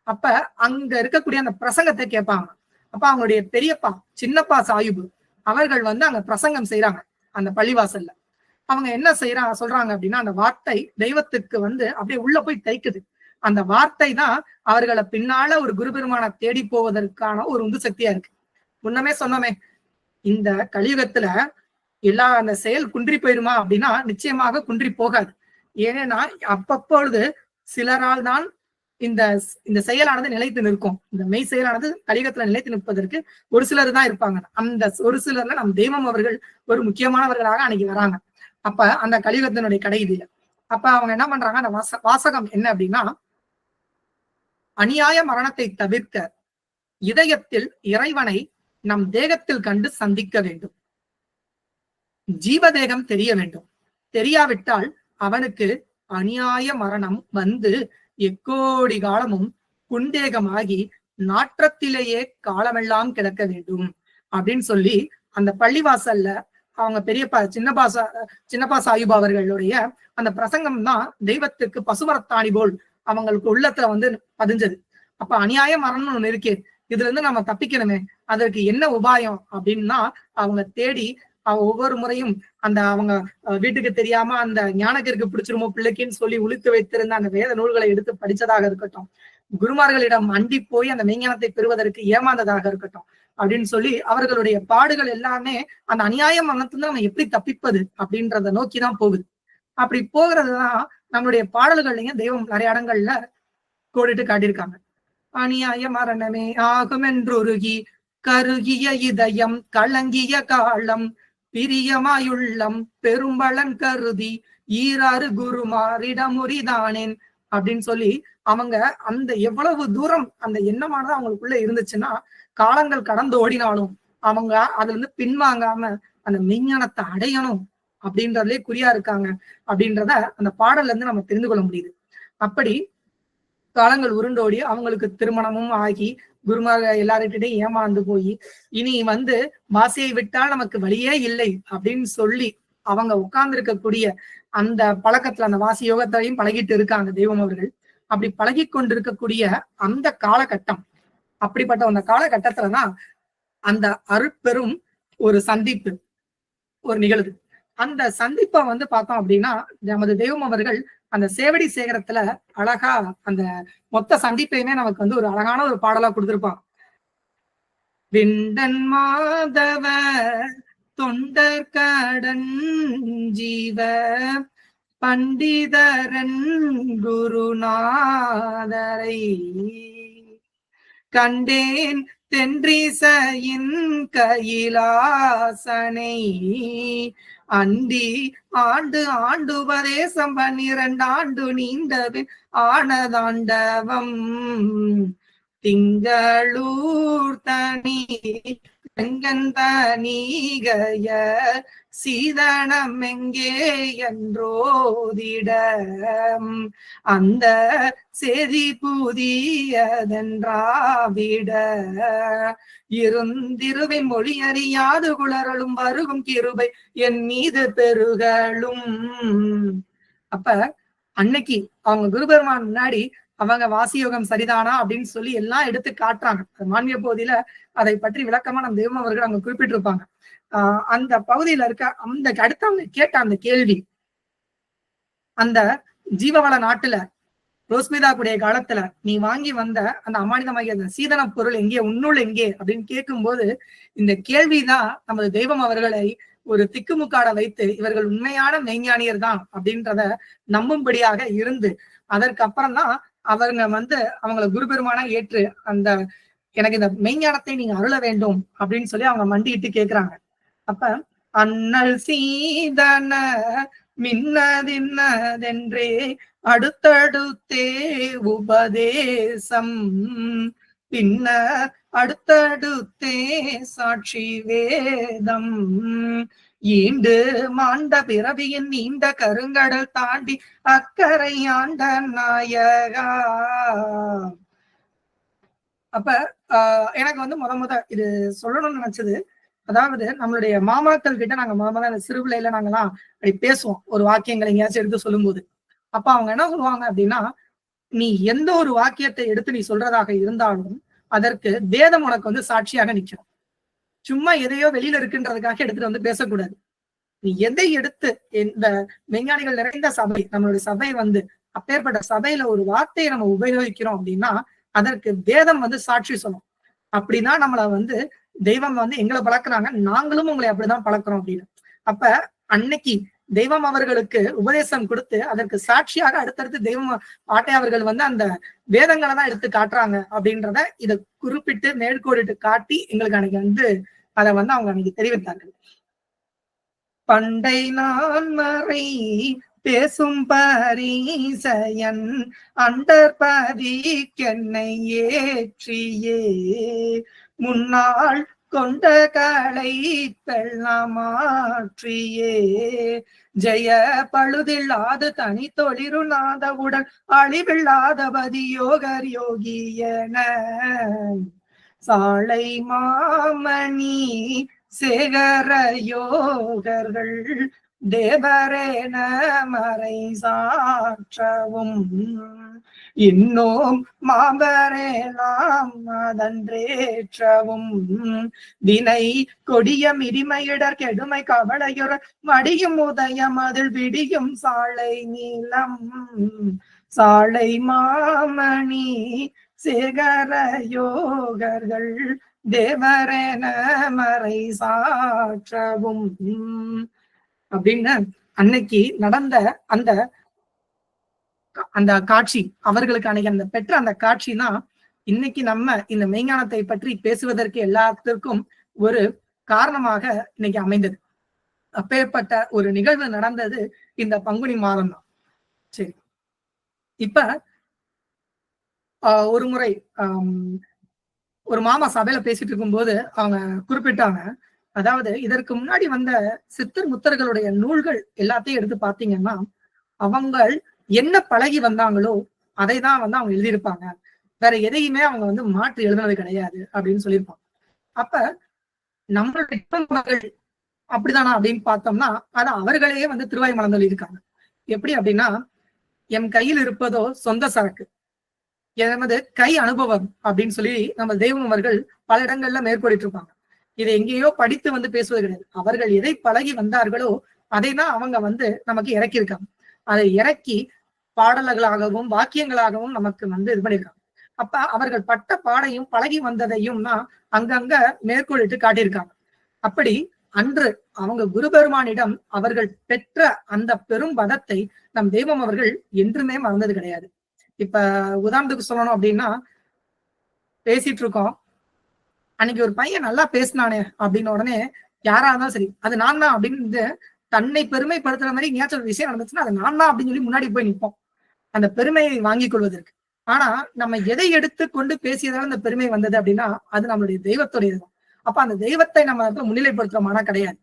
அப்ப அங்க இருக்கக்கூடிய அந்த பிரசங்கத்தை கேட்பாங்க. அப்ப அவங்களுடைய பெரியப்பா சின்னப்பா சாயுபு அவர்கள் வந்து அங்க பிரசங்கம் செய்யறாங்க அந்த பள்ளிவாசல்ல. அவங்க என்ன சொல்றாங்க அப்படின்னா, அந்த வார்த்தை தெய்வத்துக்கு வந்து அப்படியே உள்ள போய் தைக்குது. அந்த வார்த்தை தான் அவர்களை பின்னால ஒரு குருபெருமான தேடி போவதற்கான ஒரு உந்து சக்தியா இருக்கு. முன்னமே சொன்னோமே, இந்த கலியுகத்துல எல்லா அந்த செயல் குன்றி போயிருமா அப்படின்னா நிச்சயமாக குன்றி போகாது. ஏன்னா அப்பப்பொழுது சிலரால் தான் இந்த செயலானது நிலைத்து நிற்கும். இந்த மெய் செயலானது கலியுகத்துல நிலைத்து நிற்பதற்கு ஒரு சிலர் தான் இருப்பாங்க. அந்த ஒரு சிலர்ல நம் தெய்வம் அவர்கள் ஒரு முக்கியமானவர்களாக அன்னைக்கு வராங்க. அப்ப அந்த கலியுகத்தினுடைய கடையில அப்ப அவங்க என்ன பண்றாங்க, அந்த வாசகம் என்ன அப்படின்னா, அநியாய மரணத்தை தவிர்க்க இதயத்தில் இறைவனை நம் தேகத்தில் கண்டு சந்திக்க வேண்டும். ஜீவதேகம் தெரிய வேண்டும். தெரியாவிட்டால் அவனுக்கு அநியாய மரணம் வந்து எக்கோடி காலமும் குண்டேகமாகி நாற்றத்திலேயே காலமெல்லாம் கிடக்க வேண்டும் அப்படின்னு சொல்லி அந்த பள்ளிவாசல்ல அவங்க பெரியப்பா சின்னப்பா சாயுபா அவர்களுடைய அந்த பிரசங்கம் தான் தெய்வத்துக்கு பசுமரத்தாணி போல் அவங்களுக்கு உள்ளத்துல வந்து பதிஞ்சது. அப்ப அநியாய மரணம்னு ஒண்ணு இருக்கே, இதுல இருந்து நம்ம தப்பிக்கணுமே, அதற்கு என்ன உபாயம் அப்படின்னா அவங்க தேடி ஒவ்வொரு முறையும் அந்த அவங்க வீட்டுக்கு தெரியாம அந்த ஞானத்திற்கு பிடிச்சிருமோ பிள்ளைக்குன்னு சொல்லி உளித்து வைத்திருந்த அந்த வேத நூல்களை எடுத்து படிச்சதாக இருக்கட்டும், குருமார்களிடம் அண்டி போய் அந்த மெய்ஞானத்தை பெறுவதற்கு ஏமாந்ததாக இருக்கட்டும் அப்படின்னு சொல்லி அவர்களுடைய பாடுகள் எல்லாமே அந்த அநியாய மரணத்துல நம்ம எப்படி தப்பிப்பது அப்படின்றத நோக்கிதான் போகுது. அப்படி போகிறதுதான் நம்மளுடைய பாடல்கள்லயும் தெய்வம் நிறைய இடங்கள்ல கோடிட்டு காட்டியிருக்காங்க. அநியாய மரணமே ஆகும் என்றுருகி கருகிய இதயம் கலங்கிய காலம் பிரியமாயுள்ளம் பெரும்பலன் கருதி ஈராறு குருமாரிடமுறிதானேன் அப்படின்னு சொல்லி அவங்க அந்த எவ்வளவு தூரம் அந்த எண்ணமானது அவங்களுக்குள்ள இருந்துச்சுன்னா, காலங்கள் கடந்து ஓடினாலும் அவங்க அதுல இருந்து பின்வாங்காம அந்த மெய்ஞானத்தை அடையணும் அப்படின்றதுலே குறியா இருக்காங்க அப்படின்றத அந்த பாடல்ல இருந்து நம்ம தெரிந்து கொள்ள முடியுது. அப்படி காலங்கள் உருண்டோடி அவங்களுக்கு திருமணமும் ஆகி குருமார் எல்லார்கிட்டையும் ஏமாந்து போய் இனி வாசியை விட்டால் நமக்கு வழியே இல்லை அப்படின்னு சொல்லி அவங்க உட்கார்ந்து இருக்கக்கூடிய அந்த பழக்கத்துல அந்த வாசி யோகத்தையும் பழகிட்டு இருக்காங்க தெய்வம் அவர்கள். அப்படி பழகி கொண்டிருக்கக்கூடிய அந்த காலகட்டம், அப்படிப்பட்ட அந்த காலகட்டத்துலதான் அந்த அருட்பெரும் ஒரு சந்திப்பு ஒரு நிகழ்வு. அந்த சந்திப்பை பார்த்தோம் அப்படின்னா நமது தெய்வம் அவர்கள் அந்த சேவடி சேகரத்துல அழகா அந்த மொத்த சந்திப்பையுமே நமக்கு ஒரு அழகான ஒரு பாடலா கொடுத்திருப்பான். விண்டன் மாதவ தொண்டர் கடன் ஜீவ பண்டிதரன் குருநாதரை கண்டேன் தென்றிசையின் கையிலாசனை அண்டி ஆண்டு ஆண்டுபதேசம் 12 ஆண்டு நீண்டபின் ஆனதாண்டவம் திங்களூர் தனி நீகைய சீதனம் எங்கே என்றோதிட அந்த செய்தி புதியதென்றாவிட இருந்திருவை மொழி அறியாது குளறலும் வருகும் கிருபை என் மீது பெருகளும். அப்ப அன்னைக்கு அவங்க குருபெருமான் முன்னாடி அவங்க வாசியோகம் சரிதானா அப்படின்னு சொல்லி எல்லாம் எடுத்து காட்டுறாங்க. மான்மிய பகுதியில அதை பற்றி விளக்கமா நம்ம தெய்வம் அவர்கள் அங்க குறிப்பிட்டிருப்பாங்க. அந்த பகுதியில இருக்க அந்த அடுத்தவங்க கேட்ட அந்த கேள்வி, அந்த ஜீவவள நாட்டுல ரோஸ்மிதா கூடிய காலத்துல நீ வாங்கி வந்த அந்த அமானிதமாகிய அந்த சீதன பொருள் எங்கே, உன்னுள் எங்கே அப்படின்னு கேட்கும்போது இந்த கேள்விதான் நமது தெய்வம் அவர்களை ஒரு திக்குமுக்காட வைத்து இவர்கள் உண்மையான மெய்ஞானியர் தான் அப்படின்றத நம்பும்படியாக இருந்து அதற்கு அப்புறம் தான் அவங்க அவங்கள குருபெருமான ஏற்று அந்த எனக்கு இந்த மெய்ஞானத்தை நீங்க அருள வேண்டும் அப்படின்னு சொல்லி அவங்க மண்டிட்டு கேக்குறாங்க. அப்ப அண்ணல் சீதன மின்னதின்னதென்றே அடுத்தடுத்தே உபதேசம் பின்ன அடுத்தடுத்தே சாட்சி வேதம் ஈண்டு மாண்ட பிறவியின் நீண்ட கருங்கடல் தாண்டி அக்கறை ஆண்ட நாயகா. அப்ப எனக்கு முத இது சொல்லணும்னு நினைச்சது, அதாவது நம்மளுடைய மாமாக்கள் கிட்ட நாங்க முத சிறு பிள்ளையில நாங்கெல்லாம் அப்படி பேசுவோம் ஒரு வாக்கியங்களை எங்கேயாச்சும் எடுத்து சொல்லும் போது. அப்ப அவங்க என்ன சொல்லுவாங்க அப்படின்னா, நீ எந்த ஒரு வாக்கியத்தை எடுத்து நீ சொல்றதாக இருந்தாலும் அதற்கு வேதம் உனக்கு சாட்சியாக நிற்கும். சும்மா எதையோ வெளியில இருக்குன்றதுக்காக எடுத்துட்டு பேசக்கூடாது. நீ எதை எடுத்து இந்த மெய்ஞானிகள் நிறைந்த சபை நம்மளுடைய சபை அப்பேற்பட்ட சபையில ஒரு வார்த்தையை நம்ம உபயோகிக்கிறோம் அப்படின்னா அதற்கு வேதம் சாட்சி சொல்லும். அப்படின்னா நம்மள தெய்வம் எங்களை பழக்கிறாங்க, நாங்களும் உங்களை அப்படிதான் பழக்கிறோம் அப்படின்னு. அப்ப அன்னைக்கு தெய்வம் அவர்களுக்கு உபதேசம் கொடுத்து அதற்கு சாட்சியாக அடுத்தடுத்து தெய்வம் பாட்டை அவர்கள் அந்த வேதங்களை தான் எடுத்து காட்டுறாங்க அப்படின்றத இதை குறிப்பிட்டு மேற்கோளிட்டு காட்டி எங்களுக்கு அன்னைக்கு அதை அவங்க அன்னைக்கு தெரிவித்தார்கள். பண்டை நான் மறை பேசும் பரிசயன் அண்டர்பதிக்கென்னை ஏற்றியே முன்னாள் கொண்ட களை பெள்ளமாற்றியே ஜெய பழுதில்லாது தனி தொழிருநாதவுடன் அழிவில்லாதபதி யோகர் யோகியன சாலை மாமணி சேகர யோகர்கள் தேவரேன மறை சாற்றவும் இன்னும் மாபரேலாம் அதன்றேற்றவும் வினை கொடிய மிரிமையிடர் கெடுமை கவலையுற மடியும் உதயம் அதில் விடியும் சாலை நீளம் சாலை மாமணி சேகர யோகர்கள் தேவரேன மறை சாற்றவும் அப்படின்னு அன்னைக்கு நடந்த அந்த அந்த காட்சி அவர்களுக்கு அன்னைக்கு அந்த பெற்ற அந்த காட்சி தான் இன்னைக்கு நம்ம இந்த மெய்ஞானத்தை பற்றி பேசுவதற்கு எல்லாத்திற்கும் ஒரு காரணமாக இன்னைக்கு அமைந்தது. அப்பேற்பட்ட ஒரு நிகழ்வு நடந்தது இந்த பங்குனி மாதம் தான். சரி, இப்ப ஒரு முறை ஒரு மாமா சபையில பேசிட்டு இருக்கும்போது அவங்க குறிப்பிட்டாங்க, அதாவது இதற்கு முன்னாடி வந்த சித்தர் முத்தர்களுடைய நூல்கள் எல்லாத்தையும் எடுத்து பாத்தீங்கன்னா, அவங்க என்ன பழகி வந்தாங்களோ அதைதான் வந்து அவங்க எழுதியிருப்பாங்க. வேற எதையுமே அவங்க வந்து மாற்றி எழுதுனது கிடையாது அப்படின்னு சொல்லியிருப்பாங்க. அப்ப நம்மளுடைய மகள் அப்படிதானா அப்படின்னு பார்த்தோம்னா, அது அவர்களே வந்து திருவாய் மலர்ந்து இருக்காங்க. எப்படி அப்படின்னா, எம் கையில் இருப்பதோ சொந்த சரக்கு, எனது கை அனுபவம் அப்படின்னு சொல்லி நம்ம தெய்வம் அவர்கள் பல இடங்கள்ல மேற்கொண்டிட்டு இருப்பாங்க. இதை எங்கேயோ படித்து வந்து பேசுவது கிடையாது. அவர்கள் எதை பழகி வந்தார்களோ அதை தான் அவங்க வந்து நமக்கு இறக்கியிருக்காங்க. அதை இறக்கி பாடல்களாகவும் வாக்கியங்களாகவும் நமக்கு வந்து இது பண்ணியிருக்காங்க. அப்ப அவர்கள் பட்ட பாடையும் பழகி வந்ததையும் தான் அங்கங்க மேற்கோளிட்டு காட்டியிருக்காங்க. அப்படி அன்று அவங்க குரு பெருமானிடம் அவர்கள் பெற்ற அந்த பெரும் பதத்தை நம் தெய்வம் அவர்கள் என்றுமே மறந்தது கிடையாது. இப்ப உதாரணத்துக்கு சொல்லணும் அப்படின்னா, பேசிட்டு இருக்கோம், அன்னைக்கு ஒரு பையன் நல்லா பேசினானே அப்படின்னு உடனே யாரா இருந்தாலும் சரி அது நான் தான் அப்படின்னு தன்னை பெருமைப்படுத்துற மாதிரி எங்கேயாச்சும் ஒரு விஷயம் நடந்துச்சுன்னா அது நான் தான் அப்படின்னு சொல்லி முன்னாடி போய் நிற்போம், அந்த பெருமையை வாங்கிக் கொள்வதற்கு. ஆனா நம்ம எதை எடுத்து கொண்டு பேசியதால அந்த பெருமை வந்தது அப்படின்னா அது நம்மளுடைய தெய்வத்துடையதுதான். அப்ப அந்த தெய்வத்தை நம்ம முன்னிலைப்படுத்துறோமானா கிடையாது.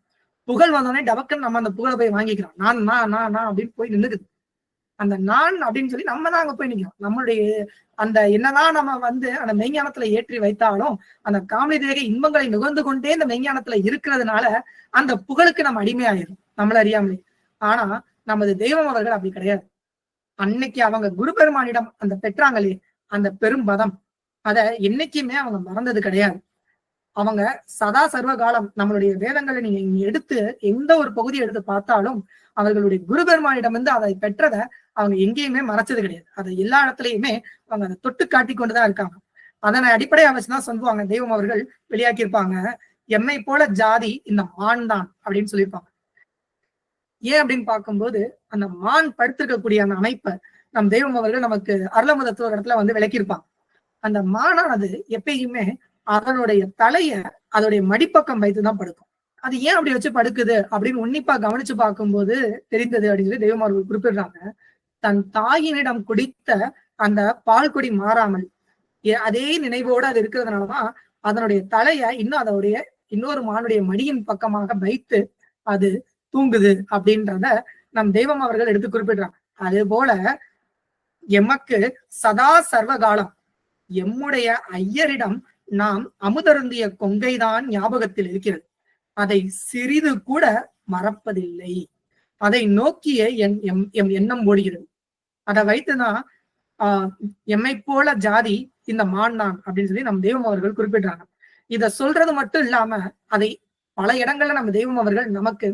புகழ் வந்தோடனே டபக்குன்னு நம்ம அந்த புகழை போய் வாங்கிக்கிறோம். நான் அப்படின்னு போய் நின்னுக்குது. அந்த நான் அப்படின்னு சொல்லி நம்ம தான் அங்க போய் நிற்கிறோம். நம்மளுடைய அந்த என்னதான் நம்ம வந்து அந்த மெய்ஞானத்துல ஏற்றி வைத்தாலும் அந்த காமி தேக இன்பங்களை நுகர்ந்து கொண்டே இந்த மெய்ஞானத்துல இருக்கிறதுனால அந்த புகழுக்கு நம்ம அடிமையாயிரும் நம்மள அறியாமலே. ஆனா நமது தெய்வம் அவர்கள் அப்படி கிடையாது. அன்னைக்கு அவங்க குரு பெருமானிடம் அந்த பெற்றாங்களே அந்த பெரும் பதம், அத என்னைக்குமே அவங்க மறந்தது கிடையாது. அவங்க சதா சர்வ காலம் நம்மளுடைய வேதங்களை நீங்க எடுத்து எந்த ஒரு பகுதியை எடுத்து பார்த்தாலும் அவர்களுடைய குரு பெருமானிடம் வந்து அதை பெற்றதை அவங்க எங்கேயுமே மறைச்சது கிடையாது. அதை எல்லா இடத்துலயுமே அவங்க அதை தொட்டு காட்டி கொண்டுதான் இருக்காங்க. அதனை அடிப்படையா வச்சுதான் சொல்லுவாங்க தெய்வம் அவர்கள் வெளியாக்கி இருப்பாங்க, எம்மை போல ஜாதி இந்த மான் தான் அப்படின்னு சொல்லியிருப்பாங்க. ஏன் அப்படின்னு பார்க்கும்போது அந்த மான் படுத்திருக்கக்கூடிய அந்த அமைப்பை நம் தெய்வம் அவர்கள் நமக்கு அருளமுதத்துவ இடத்துல வந்து விளக்கியிருப்பாங்க. அந்த மானானது எப்பயுமே அதனுடைய தலைய அதோடைய மடிப்பக்கம் வைத்துதான் படுக்கும். அது ஏன் அப்படி வச்சு படுக்குது அப்படின்னு உன்னிப்பா கவனிச்சு பார்க்கும்போது தெரிந்தது அப்படின்னு சொல்லி தெய்வம் அவர்கள் குறிப்பிடுறாங்க. தன் தாயினிடம் குடித்த அந்த பால் குடி மாறாமல் அதே நினைவோடு அது இருக்கிறதுனாலதான் அதனுடைய தலைய இன்னும் அதனுடைய இன்னொரு மானுடைய மடியின் பக்கமாக வைத்து அது தூங்குது அப்படின்றத நம் தெய்வம் அவர்கள் எடுத்து குறிப்பிடுறாங்க. அது போல எமக்கு சதா சர்வ காலம் எம்முடைய ஐயரிடம் நாம் அமுதருந்திய கொங்கைதான் ஞாபகத்தில் இருக்கிறது. அதை சிறிது கூட மறப்பதில்லை. அதை நோக்கிய எம் எண்ணம் ஓடுகிறது. அதை வைத்துதான் எம்மை போல ஜாதி இந்த மான் தான் அப்படின்னு சொல்லி நம்ம தெய்வம் அவர்கள் குறிப்பிடுறாங்க. இத சொல்றது மட்டும் இல்லாம அதை பல இடங்கள்ல நம்ம தெய்வம் அவர்கள் நமக்கு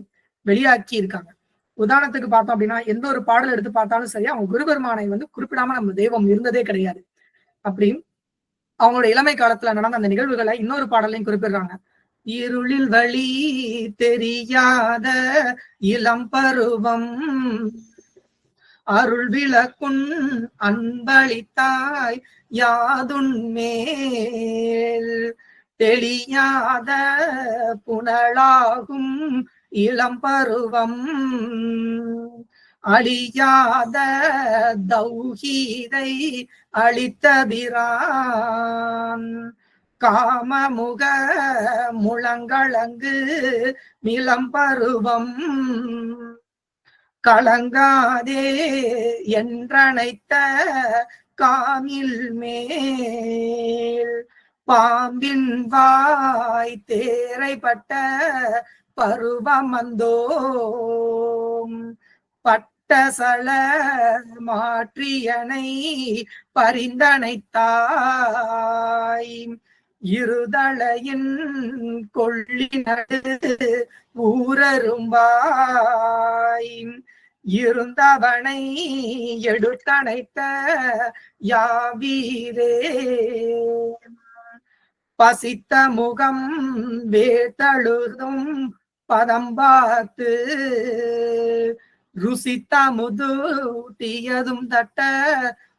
வெளியாக்கி இருக்காங்க. உதாரணத்துக்கு பார்த்தோம் அப்படின்னா எந்த ஒரு பாடல் எடுத்து பார்த்தாலும் சரி அவங்க குருபெருமானை வந்து குறிப்பிடாம நம்ம தெய்வம் இருந்ததே கிடையாது. அப்படி அவங்களோட இளமை காலத்துல நடந்த அந்த நிகழ்வுகளை இன்னொரு பாடலையும் குறிப்பிடுறாங்க. இருளில் வழி தெரியாத இளம் பருவம் அருள் விளக்குன் அன்பளித்தாய் யாதுன்மேல் தெளியாத புனலாகும் இளம் பருவம் அழியாத தௌஹீதை அளித்தபிரான் காமமுக முழங்களங்கு நிலம் பருவம் கலங்காதே என்றனைத்த காமில் மேல் பாம்பின் வாய் தேரைப்பட்ட பருவமந்தோம் பட்டசல மாற்றியனை பரிந்தனைத்தாய் இருதளையின் கொள்ளினடு ஊரரும்பாய் இருந்தவனை எடுத்தனைத்த யாவீரே பசித்த முகம் வேத்தழுதும் பதம் பார்த்து ருசித்த முதுட்டியதும் தட்ட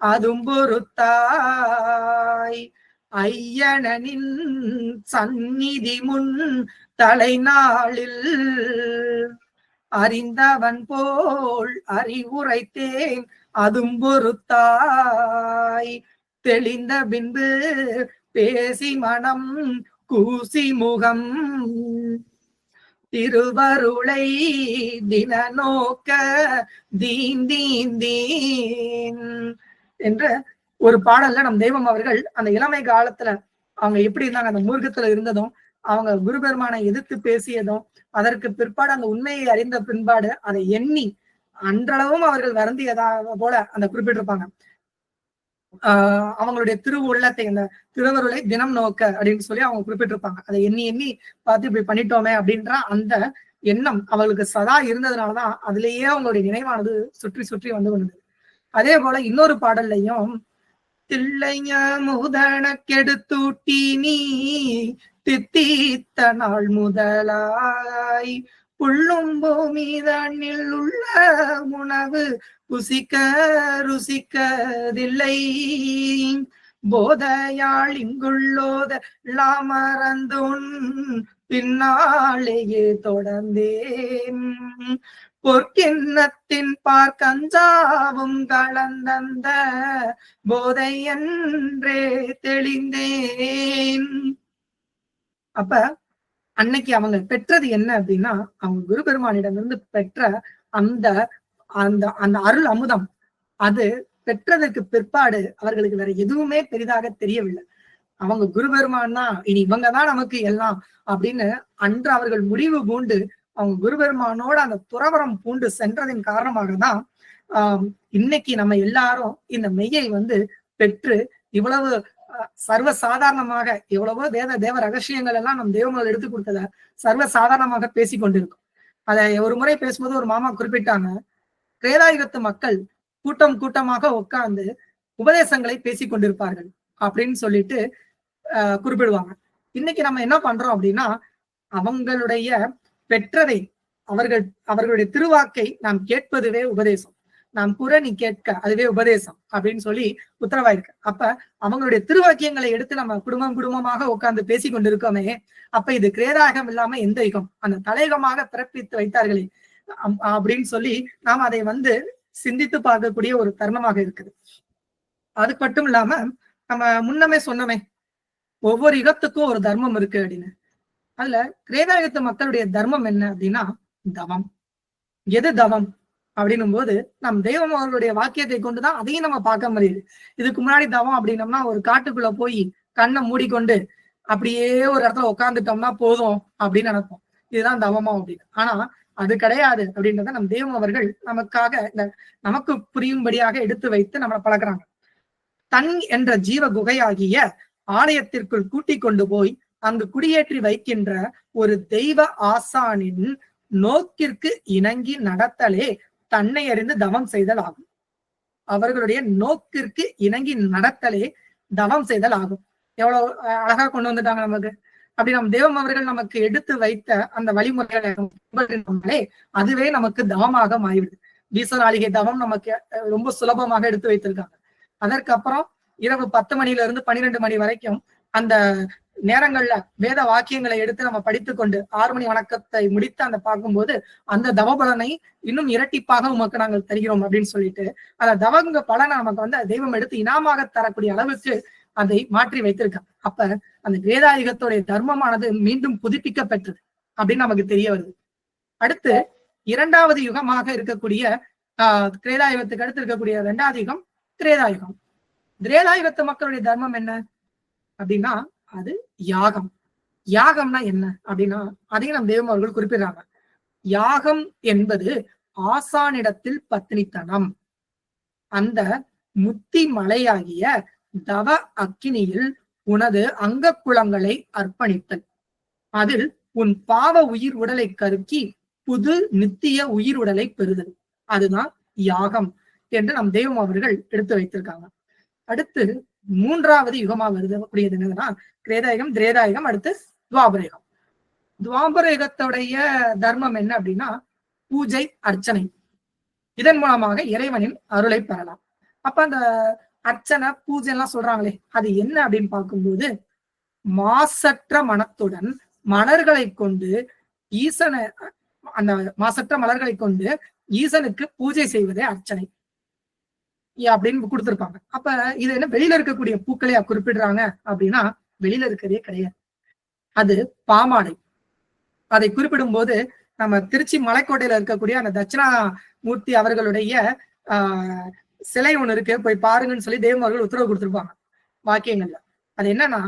அதும் பொறுத்தாய் ஐயனின் சந்நிதி முன் தலைநாளில் அறிந்தவன் போல் அறிவுரைத்தேன் அதும் பொறுத்தாய் தெளிந்த பின்பு பேசி மனம் கூசி முகம் திருவருளை தின நோக்க தீந்தீந்தீன் என்ற ஒரு பாடல்ல நம் தெய்வம் அவர்கள் அந்த இளமை காலத்துல அவங்க எப்படி இருந்தாங்க, அந்த மூர்க்கத்துல இருந்ததும், அவங்க குரு பெருமானை எதிர்த்து பேசியதும், அதற்கு பிற்பாடு அந்த உண்மையை அறிந்த பின்பாடு அதை எண்ணி அன்றளவும் அவர்கள் வருந்தியதா போல அந்த குறிப்பிட்டிருப்பாங்க. அவங்களுடைய திரு உள்ளத்தை, அந்த திருவருளை தினம் நோக்க அப்படின்னு சொல்லி அவங்க குறிப்பிட்டிருப்பாங்க. அதை எண்ணி எண்ணி பார்த்து இப்படி பண்ணிட்டோமே அப்படின்ற அந்த எண்ணம் அவங்களுக்கு சதா இருந்ததுனாலதான் அதுலேயே அவங்களுடைய நினைவானது சுற்றி சுற்றி வந்து கொண்டது. அதே போல இன்னொரு பாடல்லையும் தில்லைய முதன கெடுத்தூட்டி நீ தித்தித்த நாள் முதலாய் புள்ளும் பூமிதனில் உள்ள உணவு ருசிக்க ருசிக்கதில்லை போதையாள் இங்குள்ளோத மறந்துன் பின்னாலேயே தொடர்ந்தேன் பொற்கிண்ணத்தின் பார்க்கஞ்சாவும் கலந்தந்த போதை என்றே தெளிந்தேன். அப்ப அன்னைக்கு அவங்க பெற்றது என்ன அப்படின்னா, அவங்க குரு பெருமானிடமிருந்து பெற்ற அந்த அந்த அந்த அருள் அமுதம். அது பெற்றதற்கு பிற்பாடு அவர்களுக்கு வேற எதுவுமே பெரிதாக தெரியவில்லை. அவங்க குரு பெருமான் தான், இனி இவங்கதான் நமக்கு எல்லாம் அப்படின்னு அன்று அவர்கள் முடிவு பூண்டு அவங்க குரு பெருமானோட அந்த துறவரம் பூண்டு சென்றதின் காரணமாக தான் இன்னைக்கு நம்ம எல்லாரும் இந்த மெய்யை பெற்று இவ்வளவு சர்வ சாதாரணமாக எவ்வளவோ தேவ ரகசியங்கள் எல்லாம் நம் தெய்வங்கள் எடுத்து கொடுத்தத சர்வ சாதாரணமாக பேசி கொண்டிருக்கும். அதை ஒரு முறை பேசும்போது ஒரு மாமா குறிப்பிட்டாங்க, கிரேதாயுகத்து மக்கள் கூட்டம் கூட்டமாக உட்கார்ந்து உபதேசங்களை பேசி கொண்டிருப்பார்கள் அப்படின்னு சொல்லிட்டு குறிப்பிடுவாங்க. இன்னைக்கு நம்ம என்ன பண்றோம் அப்படின்னா, அவங்களுடைய பெற்றதை அவர்களுடைய திருவாக்கை நாம் கேட்பதுவே உபதேசம், நாம் கூற நீ கேட்க அதுவே உபதேசம் அப்படின்னு சொல்லி உத்தரவாயிருக்கு. அப்ப அவங்களுடைய திருவாக்கியங்களை எடுத்து நம்ம குடும்பமாக உட்கார்ந்து பேசி கொண்டிருக்கோமே, அப்ப இது கிரேதாயுகம் இல்லாம எந்த யுகம், அந்த தலையகமாக பிறப்பித்து வைத்தார்களே அப்படின்னு சொல்லி நாம் அதை சிந்தித்து பார்க்கக்கூடிய ஒரு தருணமாக இருக்குது. அது மட்டும் இல்லாம நம்ம முன்னமே சொன்னோமே, ஒவ்வொரு யுகத்துக்கும் ஒரு தர்மம் இருக்கு அப்படின்னு. அதுல கிரேதாயுகத்து மக்களுடைய தர்மம் என்ன அப்படின்னா தவம். எது தவம் அப்படின்னும் போது நம் தெய்வம் அவர்களுடைய வாக்கியத்தை கொண்டுதான் அதையும் நம்ம பார்க்க முடியுது. இதுக்கு முன்னாடி தவம் அப்படின்னம்னா ஒரு காட்டுக்குள்ள போய் கண்ணை மூடிக்கொண்டு அப்படியே ஒரு இடத்துல உட்காந்துட்டோம்னா போதும் அப்படின்னு நினைப்போம், இதுதான் தவமா அப்படின்னு. ஆனா அது கிடையாது அப்படின்றத நம் தெய்வம் அவர்கள் நமக்காக நமக்கு புரியும்படியாக எடுத்து வைத்து நம்மளை பழக்கிறாங்க. தன் என்ற ஜீவ குகையாகிய ஆலயத்திற்குள் கூட்டிக் கொண்டு போய் அங்கு குடியேற்றி வைக்கின்ற ஒரு தெய்வ ஆசானின் நோக்கிற்கு இணங்கி நடத்தலே தன்னை அறிந்து தவம் செய்தல் ஆகும். அவர்களுடைய நோக்கிற்கு இணங்கி நடத்தலே தவம் செய்தல் ஆகும். எவ்வளவு அழகா கொண்டு வந்துட்டாங்க நமக்கு. அப்படி நம் தெய்வம் அவர்கள் நமக்கு எடுத்து வைத்த அந்த வழிமுறைகளை அதுவே நமக்கு தவமாக மாறிவிடுது. வீசநாளிகை தவம் நமக்கு ரொம்ப சுலபமாக எடுத்து வைத்திருக்காங்க. அதற்கப்புறம் இரவு 10 மணில இருந்து 12 மணி வரைக்கும் அந்த நேரங்கள்ல வேத வாக்கியங்களை எடுத்து நம்ம படித்துக் கொண்டு 6 மணி வணக்கத்தை முடித்து அந்த பார்க்கும்போது அந்த தவபலனை இன்னும் இரட்டிப்பாக உமக்கு நாங்கள் தருகிறோம் அப்படின்னு சொல்லிட்டு அந்த தவங்க பலனை நமக்கு தெய்வம் எடுத்து இனாமாக தரக்கூடிய அளவுக்கு அதை மாற்றி வைத்திருக்காங்க. அப்ப அந்த கிரேதாயுகத்துடைய தர்மமானது மீண்டும் புதுப்பிக்க பெற்றது அப்படின்னு நமக்கு தெரிய வருது. அடுத்து 2வது யுகமாக இருக்கக்கூடிய கிரேதாயுகத்துக்கு அடுத்து இருக்கக்கூடிய 2வது யுகம் திரேதாயுகம். திரேதாயுகத்து மக்களுடைய தர்மம் என்ன அப்படின்னா அது யாகம். யாகம்னா என்ன அப்படின்னா அதையும் நம் தெய்வம் அவர்கள் குறிப்பிடுறாங்க. யாகம் என்பது ஆசானிடத்தில் பத்தினித்தனம். அந்த முத்தி மலையாகிய தவ அக்கினியில் உனது அங்க குலங்களை அர்ப்பணித்தல், அதில் உன் பாவ உயிர் உடலை கருக்கி புது நித்திய உயிர் உடலை பெறுதல், அதுதான் யாகம் என்று நம் தெய்வம் அவர்கள் எடுத்து வைத்திருக்காங்க. அடுத்து 3வது யுகமா வருது என்னதுன்னா கிரேதாயுகம், திரேதாயுகம், அடுத்து துவாபரயுகம். துவாபரயுகத்துடைய தர்மம் என்ன அப்படின்னா பூஜை அர்ச்சனை. இதன் மூலமாக இறைவனின் அருளை பெறலாம். அப்ப அந்த அர்ச்சனை பூஜை எல்லாம் சொல்றாங்களே அது என்ன அப்படின்னு பார்க்கும்போது மாசற்ற மனத்துடன் மலர்களை கொண்டு ஈசனை, அந்த மாசற்ற மலர்களை கொண்டு ஈசனுக்கு பூஜை செய்வதே அர்ச்சனை அப்படின்னு கொடுத்திருப்பாங்க. அப்ப இது என்ன வெளியில இருக்கக்கூடிய பூக்களையா குறிப்பிடுறாங்க அப்படின்னா வெளியில இருக்கிறதே கிடையாது. அது பாமாலை. அதை குறிப்பிடும் போது நம்ம திருச்சி மலைக்கோட்டையில இருக்கக்கூடிய அந்த தட்சிணாமூர்த்தி அவர்களுடைய சிலை ஒண்ணு இருக்கு, போய் பாருங்கன்னு சொல்லி தேவம் அவர்கள் உத்தரவு கொடுத்திருப்பாங்க வாக்கியங்கள்ல. அது என்னன்னா,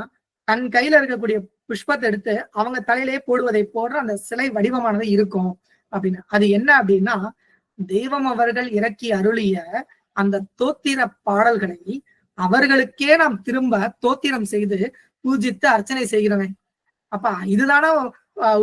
தன் கையில இருக்கக்கூடிய புஷ்பத்தை எடுத்து அவங்க தலையிலேயே போடுவதை போன்ற அந்த சிலை வடிவமானது இருக்கும் அப்படின்னு. அது என்ன அப்படின்னா, தெய்வம் அவர்கள் இறக்கி அருளிய அந்த தோத்திர பாடல்களை அவர்களுக்கே நாம் திரும்ப தோத்திரம் செய்து பூஜித்து அர்ச்சனை செய்கிறவன். அப்ப இதுதானே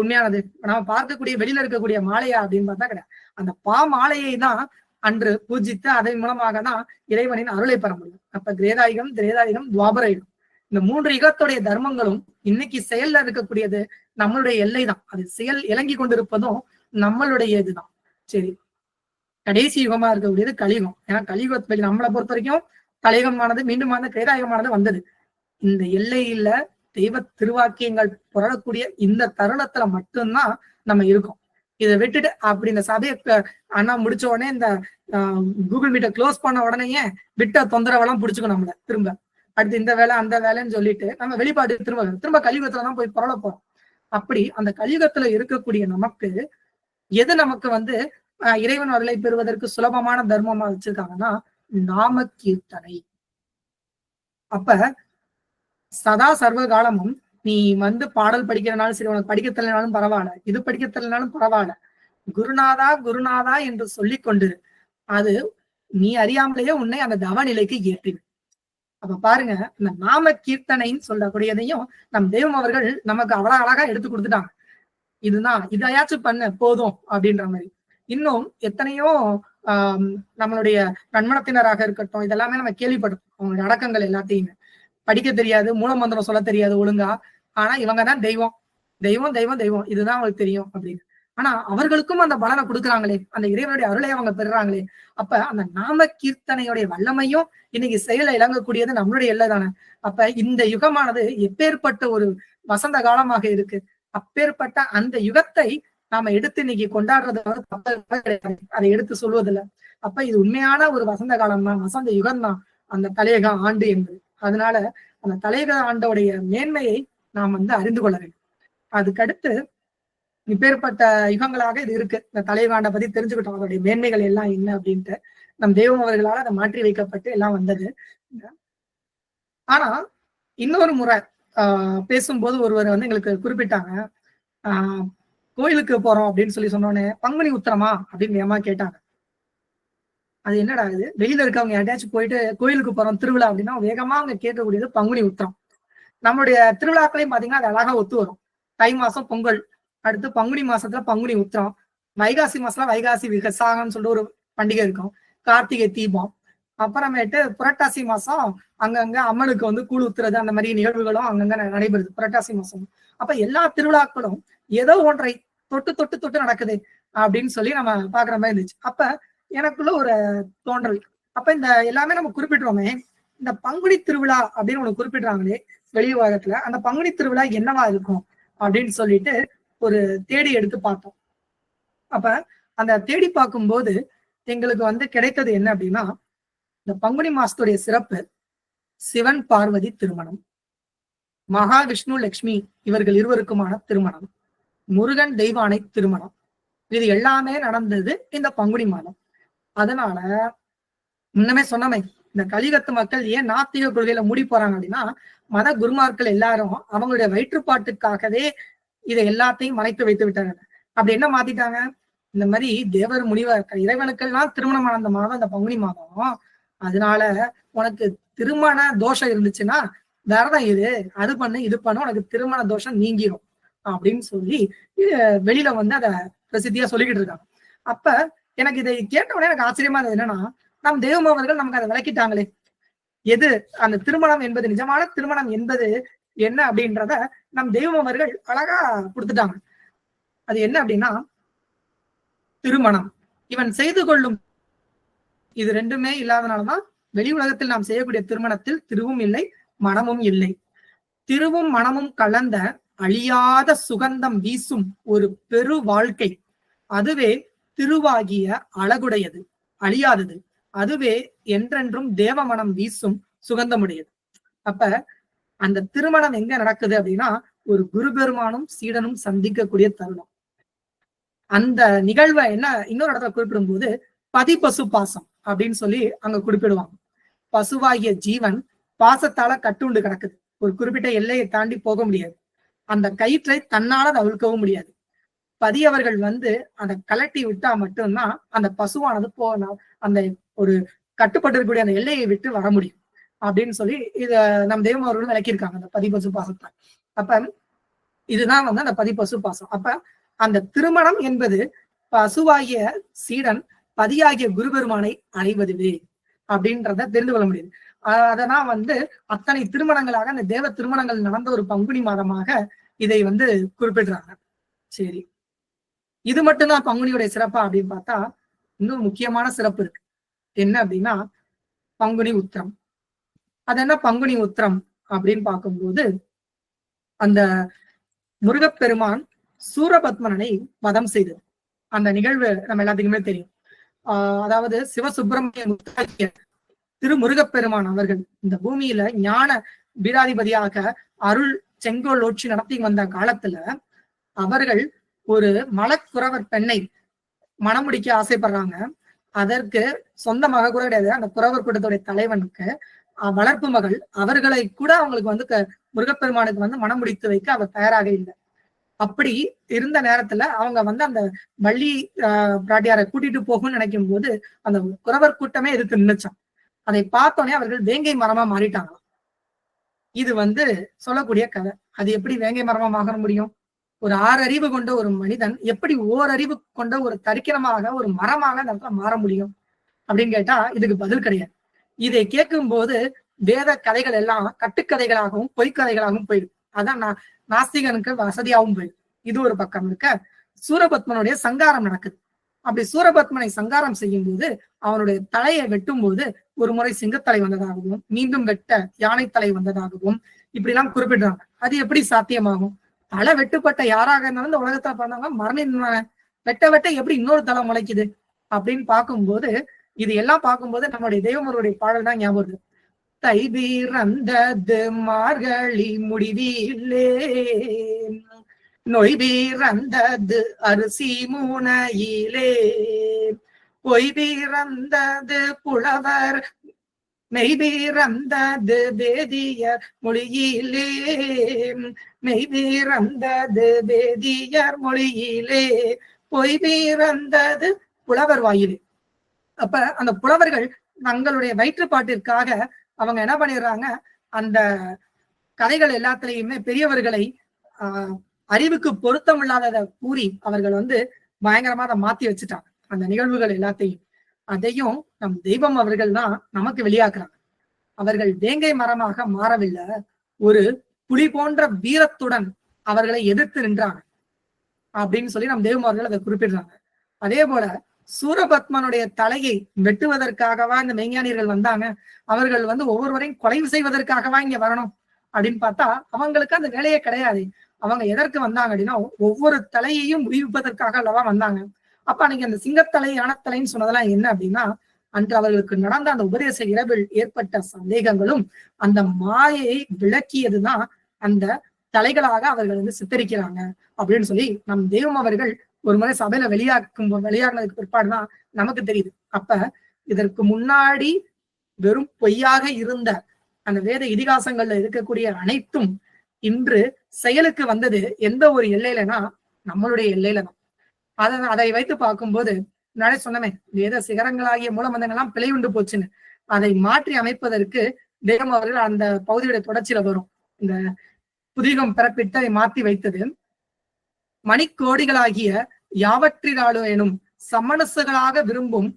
உண்மையானது. நம்ம பார்க்கக்கூடிய வெளியில இருக்கக்கூடிய மாலையா அப்படின்னு பார்த்தா கிடையாது. அந்த மாலையை தான் அன்று பூஜித்து அதன் மூலமாக தான் இறைவனின் அருளை பெற முடியும். அப்ப திரேதாயுகம், துவாபர யுகம், இந்த 3 யுகத்துடைய தர்மங்களும் இன்னைக்கு செயல்ல இருக்கக்கூடியது நம்மளுடைய எல்லை தான். அது செயல் இறங்கி கொண்டிருப்பதும் நம்மளுடைய இதுதான். சரி, கடைசி யுகமா இருக்கக்கூடியது கலியுகம். ஏன்னா கலியுகத்துக்கு நம்மளை பொறுத்த வரைக்கும் கலியுகமானது மீண்டும் திரேதாயுகமானது வந்தது. இந்த எல்லையில தெய்வ திருவாக்கியங்கள் புரளக்கூடிய இந்த தருணத்துல மட்டும்தான் நம்ம இருக்கோம். இதை விட்டுட்டு அப்படி இந்த சபையை அண்ணா முடிச்ச உடனே இந்த கூகுள் மீட்டை க்ளோஸ் பண்ண உடனேயே விட்ட தொந்தரவெல்லாம் பிடிச்சுக்கணும் நம்மள திரும்ப. அடுத்து இந்த வேலை அந்த வேலைன்னு சொல்லிட்டு நம்ம வெளிப்பாடு திரும்ப கலியுகத்துலதான் போய் புரள போறோம். அப்படி அந்த கலியுகத்துல இருக்கக்கூடிய நமக்கு எது நமக்கு இறைவன் அருளை பெறுவதற்கு சுலபமான தர்மமா வச்சிருக்காங்கன்னா நாம கீர்த்தனை. அப்ப சதா சர்வ காலமும் நீ பாடல் படிக்கிறனாலும் சரி, உனக்கு படிக்க தெரியலனாலும் பரவாயில்ல, இது படிக்க தெரியலனாலும் பரவாயில்ல, குருநாதா குருநாதா என்று சொல்லி கொண்டு அது நீ அறியாமலேயே உன்னை அந்த தவ நிலைக்கு ஏற்றிடு. அப்ப பாருங்க, இந்த நாம கீர்த்தனைன்னு சொல்லக்கூடியதையும் நம் தெய்வம் அவர்கள் நமக்கு அவ்வளவு அழகா எடுத்து கொடுத்துட்டாங்க. இதுதான் இதையாச்சும் பண்ண போதும் அப்படின்ற மாதிரி. இன்னும் எத்தனையோ நம்மளுடைய நன்மனத்தினராக இருக்கட்டும், இதெல்லாமே நம்ம கேள்விப்பட்டிருக்கோம். அவங்களுடைய அடக்கங்கள் எல்லாத்தையுமே படிக்க தெரியாது, மூலமந்திரம் சொல்ல தெரியாது ஒழுங்கா, ஆனா இவங்கதான் தெய்வம் தெய்வம் தெய்வம் தெய்வம் இதுதான் அவங்களுக்கு தெரியும் அப்படின்னு. ஆனா அவர்களுக்கும் அந்த பலனை கொடுக்குறாங்களே, அந்த இறைவனுடைய அருளை அவங்க பெறுறாங்களே. அப்ப அந்த நாம கீர்த்தனையுடைய வல்லமையும் இன்னைக்கு செயல இழங்கக்கூடியது நம்மளுடைய எல்லை தானே. அப்ப இந்த யுகமானது எப்பேற்பட்ட ஒரு வசந்த காலமாக இருக்கு. அப்பேற்பட்ட அந்த யுகத்தை நாம எடுத்து இன்னைக்கு கொண்டாடுறது கிடையாது, அதை எடுத்து சொல்வதில்ல. அப்ப இது உண்மையான ஒரு வசந்த காலம் தான், வசந்த யுகம் தான் அந்த கலியுக ஆண்டு என்பது. அதனால அந்த கலியுக ஆண்டோடைய மேன்மையை நாம் அறிந்து கொள்ள வேண்டும். அதுக்கடுத்து இப்பேற்பட்ட யுகங்களாக இது இருக்கு. இந்த கலியுக ஆண்டை பத்தி தெரிஞ்சுக்கிட்டோம், அதோடைய மேன்மைகள் எல்லாம் என்ன அப்படின்ட்டு. நம் தெய்வம் அவர்களால் அதை மாற்றி வைக்கப்பட்டு எல்லாம் வந்தது. ஆனா இன்னொரு முறை பேசும்போது ஒருவர் எங்களுக்கு குறிப்பிட்டாங்க, கோயிலுக்கு போறோம் அப்படின்னு சொல்லி சொன்னோன்னே பங்குனி உத்திரமா அப்படின்னு ஏமா கேட்டாங்க. அது என்னடா இது, வெளியில இருக்கவங்க யார்ட்டாச்சும் போயிட்டு கோயிலுக்கு போறோம் திருவிழா அப்படின்னா வேகமா அவங்க கேட்கக்கூடியது பங்குனி உத்திரம். நம்மளுடைய திருவிழாக்களையும் பாத்தீங்கன்னா அது அழகா ஒத்து வரும். தை மாசம் பொங்கல், அடுத்து பங்குனி மாசத்துல பங்குனி உத்திரம், வைகாசி மாசத்துல வைகாசி விசாகம்னு சொல்லிட்டு ஒரு பண்டிகை இருக்கும், கார்த்திகை தீபம், அப்புறமேட்டு புரட்டாசி மாசம் அங்கங்க அம்மனுக்கு கூழ் ஊத்துறது, அந்த மாதிரி நிகழ்வுகளும் அங்கங்க நடைபெறுது புரட்டாசி மாசம். அப்ப எல்லா திருவிழாக்களும் ஏதோ ஒன்றை தொட்டு தொட்டு தொட்டு நடக்குது அப்படின்னு சொல்லி நம்ம பாக்குற மாதிரி இருந்துச்சு. அப்ப எனக்குள்ள ஒரு தோன்றல், அப்ப இந்த எல்லாமே நம்ம குறிப்பிடுறோமே, இந்த பங்குனி திருவிழா அப்படின்னு ஒண்ணு குறிப்பிடுறாங்களே வெளி உலகத்துல, அந்த பங்குனி திருவிழா என்னவா இருக்கும் அப்படின்னு சொல்லிட்டு ஒரு தேடி எடுத்து பார்த்தோம். அப்ப அந்த தேடி பார்க்கும்போது எங்களுக்கு கிடைத்தது என்ன அப்படின்னா, இந்த பங்குனி மாசத்துடைய சிறப்பு சிவன் பார்வதி திருமணம், மகாவிஷ்ணு லட்சுமி இவர்கள் இருவருக்குமான திருமணம், முருகன் தெய்வானை திருமணம், இது எல்லாமே நடந்தது இந்த பங்குனி மாதம். அதனால முன்னமே சொன்னமே, இந்த கலியுகத்து மக்கள் ஏன் நாத்திக கொள்கையில மூடி போறாங்க அப்படின்னா, மத குருமார்கள் எல்லாரும் அவங்களுடைய வயிற்றுப்பாட்டுக்காகவே இதை எல்லாத்தையும் மறைத்து வைத்து விட்டாங்க. அப்படி என்ன மாத்திட்டாங்க, இந்த மாதிரி தேவர் முனிவர் இறைவனுக்கெல்லாம் திருமணம் ஆனந்த மாதம் இந்த பங்குனி மாதம், அதனால உனக்கு திருமண தோஷம் இருந்துச்சுன்னா விரதம் இது, அது பண்ணு இது பண்ணு, உனக்கு திருமண தோஷம் நீங்கிரும் அப்படின்னு சொல்லி வெளியில அதை பிரசித்தியா சொல்லிக்கிட்டு இருக்காங்க. அப்ப எனக்கு இதை கேட்ட உடனே எனக்கு ஆச்சரியமா இருந்தது என்னன்னா, நம் தெய்வம் அவர்கள் நமக்கு அதை விளக்கிட்டாங்களே, எது அந்த திருமணம் என்பது, நிஜமான திருமணம் என்பது என்ன அப்படின்றத நம் தெய்வம் அவர்கள் அழகா கொடுத்துட்டாங்க. அது என்ன அப்படின்னா, திருமணம் இவன் செய்து கொள்ளும் இது ரெண்டுமே இல்லாதனாலதான் வெளி உலகத்தில் நாம் செய்யக்கூடிய திருமணத்தில் திருவும் இல்லை மனமும் இல்லை. திருவும் மனமும் கலந்த அழியாத சுகந்தம் வீசும் ஒரு பெரு வாழ்க்கை, அதுவே திருவாகிய அழகுடையது, அழியாதது, அதுவே என்றென்றும் தேவ மனம் வீசும் சுகந்தமுடையது. அப்ப அந்த திருமணம் எங்க நடக்குது அப்படின்னா ஒரு குரு பெருமானும் சீடனும் சந்திக்கக்கூடிய தருணம். அந்த நிகழ்வை என்ன இன்னொரு இடத்துல குறிப்பிடும் போது பதி பசு பாசம் அப்படின்னு சொல்லி அங்க குறிப்பிடுவாங்க. பசுவாகிய ஜீவன் பாசத்தால கட்டுண்டு கிடக்குது. ஒரு குறிப்பிட்ட எல்லையை தாண்டி போக முடியாது. அந்த கயிற்றை தன்னால அதை அவிழ்க்கவும் முடியாது. பதி அவர்கள் வந்து அதை கலட்டி விட்டா மட்டும்தான் அந்த பசுவானது அந்த ஒரு கட்டுப்பட்டு இருக்கக்கூடிய அந்த எல்லையை விட்டு வர முடியும் அப்படின்னு சொல்லி இத நம் தெய்வம் அவர்கள் விளக்கியிருக்காங்க அந்த பதி பசு பாசத்தை. அப்ப இதுதான் வந்து அந்த பதி பசு பாசம். அப்ப அந்த திருமணம் என்பது பசுவாகிய சீடன் பதியாகிய குரு பெருமானை அடைவதுவே அப்படின்றத தெரிந்து கொள்ள முடியுது. அதனால் வந்து அத்தனை திருமணங்களாக அந்த தேவ திருமணங்கள் நடந்த ஒரு பங்குனி மாதமாக இதை வந்து குறிப்பிடுறாங்க. சரி, இது மட்டும்தான் பங்குனியுடைய சிறப்பா அப்படின்னு பார்த்தா இன்னும் முக்கியமான சிறப்பு இருக்கு. என்ன அப்படின்னா பங்குனி உத்திரம். அது என்ன பங்குனி உத்திரம் அப்படின்னு பார்க்கும்போது அந்த முருகப்பெருமான் சூரபத்மனை வதம் செய்தது. அந்த நிகழ்வு நம்ம எல்லாத்துக்குமே தெரியும். அதாவது சிவசுப்பிரமணிய திரு முருகப்பெருமான் அவர்கள் இந்த பூமியில ஞான பீடாதிபதியாக அருள் செங்கோலோட்சி நடத்தி வந்த காலத்துல அவர்கள் ஒரு மலக்குறவர் பெண்ணை மணமுடிக்க ஆசைப்படுறாங்க. அதற்கு சொந்தமாக கூட கிடையாது. அந்த குறவர் கூட்டத்துடைய தலைவனுக்கு வளர்ப்பு மகள் அவர்களை கூட அவங்களுக்கு வந்து முருகப்பெருமானுக்கு வந்து மனம் முடித்து வைக்க அவர் தயாராக இல்லை. அப்படி இருந்த நேரத்துல அவங்க வந்து அந்த வள்ளி பிராட்டியாரை கூட்டிட்டு போகும்னு நினைக்கும் போது அந்த குறவர் கூட்டமே எதிர்த்து நின்னுச்சான். அதை பார்த்தோன்னே அவர்கள் வேங்கை மரமா மாறிட்டாங்களாம். இது வந்து சொல்லக்கூடிய கதை. அது எப்படி வேங்கை மரமா மாற முடியும்? ஒரு 6 அறிவு கொண்ட ஒரு மனிதன் எப்படி ஓரறிவு கொண்ட ஒரு தரிக்கிரமாக ஒரு மரமாக அந்த இடத்துல மாற முடியும் அப்படின்னு கேட்டா இதுக்கு பதில் கிடையாது. இதை கேட்கும் போது வேத கதைகள் எல்லாம் கட்டுக்கதைகளாகவும் பொய்க்கதைகளாகவும் போயிடும். அதான் நாஸ்திகனுக்கு வசதியாகவும் போயிடும். இது ஒரு பக்கம் இருக்க சூரபத்மனுடைய சங்காரம் நடக்குது. அப்படி சூரபத்மனை சங்காரம் செய்யும் போது அவனுடைய தலையை வெட்டும் போது ஒரு முறை சிங்கத்தலை வந்ததாகவும் மீண்டும் வெட்ட யானை தலை வந்ததாகவும் இப்படி எல்லாம் குறிப்பிடுறாங்க. அது எப்படி சாத்தியமாகும்? தலை வெட்டுப்பட்ட யாராக இருந்தாலும் இந்த உலகத்துல பண்ணாங்க மரணம் வெட்ட வெட்ட எப்படி இன்னொரு தலை முளைக்குது அப்படின்னு பார்க்கும்போது இது எல்லாம் பார்க்கும்போது நம்மளுடைய தெய்வமருடைய பாடல் தான் ஞாபகம் வருது. தை வீரந்தது மார்கழி முடிவிலே நொய் வீரந்தது அரிசி மூனையிலே பொய் வீரந்தது புலவர் மெய் வீரந்தது வேதியர் மொழியிலே மெய் வீரந்தது வேதியர் மொழியிலே பொய் வீரந்தது புலவர் வாயிலே. அப்ப அந்த புலவர்கள் தங்களுடைய வயிற்றுப்பாட்டிற்காக அவங்க என்ன பண்ணிடுறாங்க, அந்த கதைகள் எல்லாத்திலையுமே பெரியவர்களை அறிவுக்கு பொருத்தம் இல்லாததை கூறி அவர்கள் வந்து பயங்கரமா அதை மாத்தி வச்சுட்டாங்க. அந்த நிகழ்வுகள் எல்லாத்தையும் அதையும் நம் தெய்வம் அவர்கள் தான் நமக்கு வெளியாக்குறாங்க. அவர்கள் வேங்கை மரமாக மாறவில்லை, ஒரு புலி போன்ற வீரத்துடன் அவர்களை எதிர்த்து நின்றாங்க அப்படின்னு சொல்லி நம் தெய்வம் அவர்கள் அதை குறிப்பிடுறாங்க. அதே போல சூரபத்மனுடைய தலையை வெட்டுவதற்காகவா இந்த மெய்ஞானியர்கள் வந்தாங்க? அவர்கள் வந்து ஒவ்வொருவரையும் கொலை செய்வதற்காகவா இங்க வரணும் அப்படின்னு பார்த்தா அவங்களுக்கு அந்த வேலையே கிடையாது. அவங்க எதற்கு வந்தாங்க அப்படின்னா ஒவ்வொரு தலையையும் விடுவிப்பதற்காக அல்லவா வந்தாங்க. அப்ப அன்னைக்கு அந்த சிங்கத்தலை யானத்தலைன்னு சொன்னதெல்லாம் என்ன அப்படின்னா அன்று அவர்களுக்கு நடந்த அந்த உபதேச இரவில் ஏற்பட்ட சந்தேகங்களும் அந்த மாயையை விளக்கியதுதான் அந்த தலைகளாக அவர்கள் வந்து சித்தரிக்கிறாங்க அப்படின்னு சொல்லி நம் தெய்வம் அவர்கள் ஒரு முறை சபையில வெளியாகினதுக்கு பிற்பாடுதான் நமக்கு தெரியுது. அப்ப இதற்கு முன்னாடி வெறும் பொய்யாக இருந்த அந்த வேத இதிகாசங்கள்ல இருக்கக்கூடிய அனைத்தும் இன்று செயலுக்கு வந்தது எந்த ஒரு எல்லையிலனா நம்மளுடைய எல்லையில தான். அதை வைத்து பார்க்கும்போது முன்னாடி சொன்னமே வேத சிகரங்களாகிய மூலமந்தங்கள்லாம் பிழை உண்டு போச்சுன்னு அதை மாற்றி அமைப்பதற்கு தெய்வம் அவர்கள் அந்த பகுதியுடைய தொடர்ச்சியில வரும். இந்த புதிகம் பிறப்பிட்டு அதை மாற்றி வைத்தது மணிக்கோடிகளாகிய யாவற்றினாலோ எனும் சமணசுகளாக விரும்பும்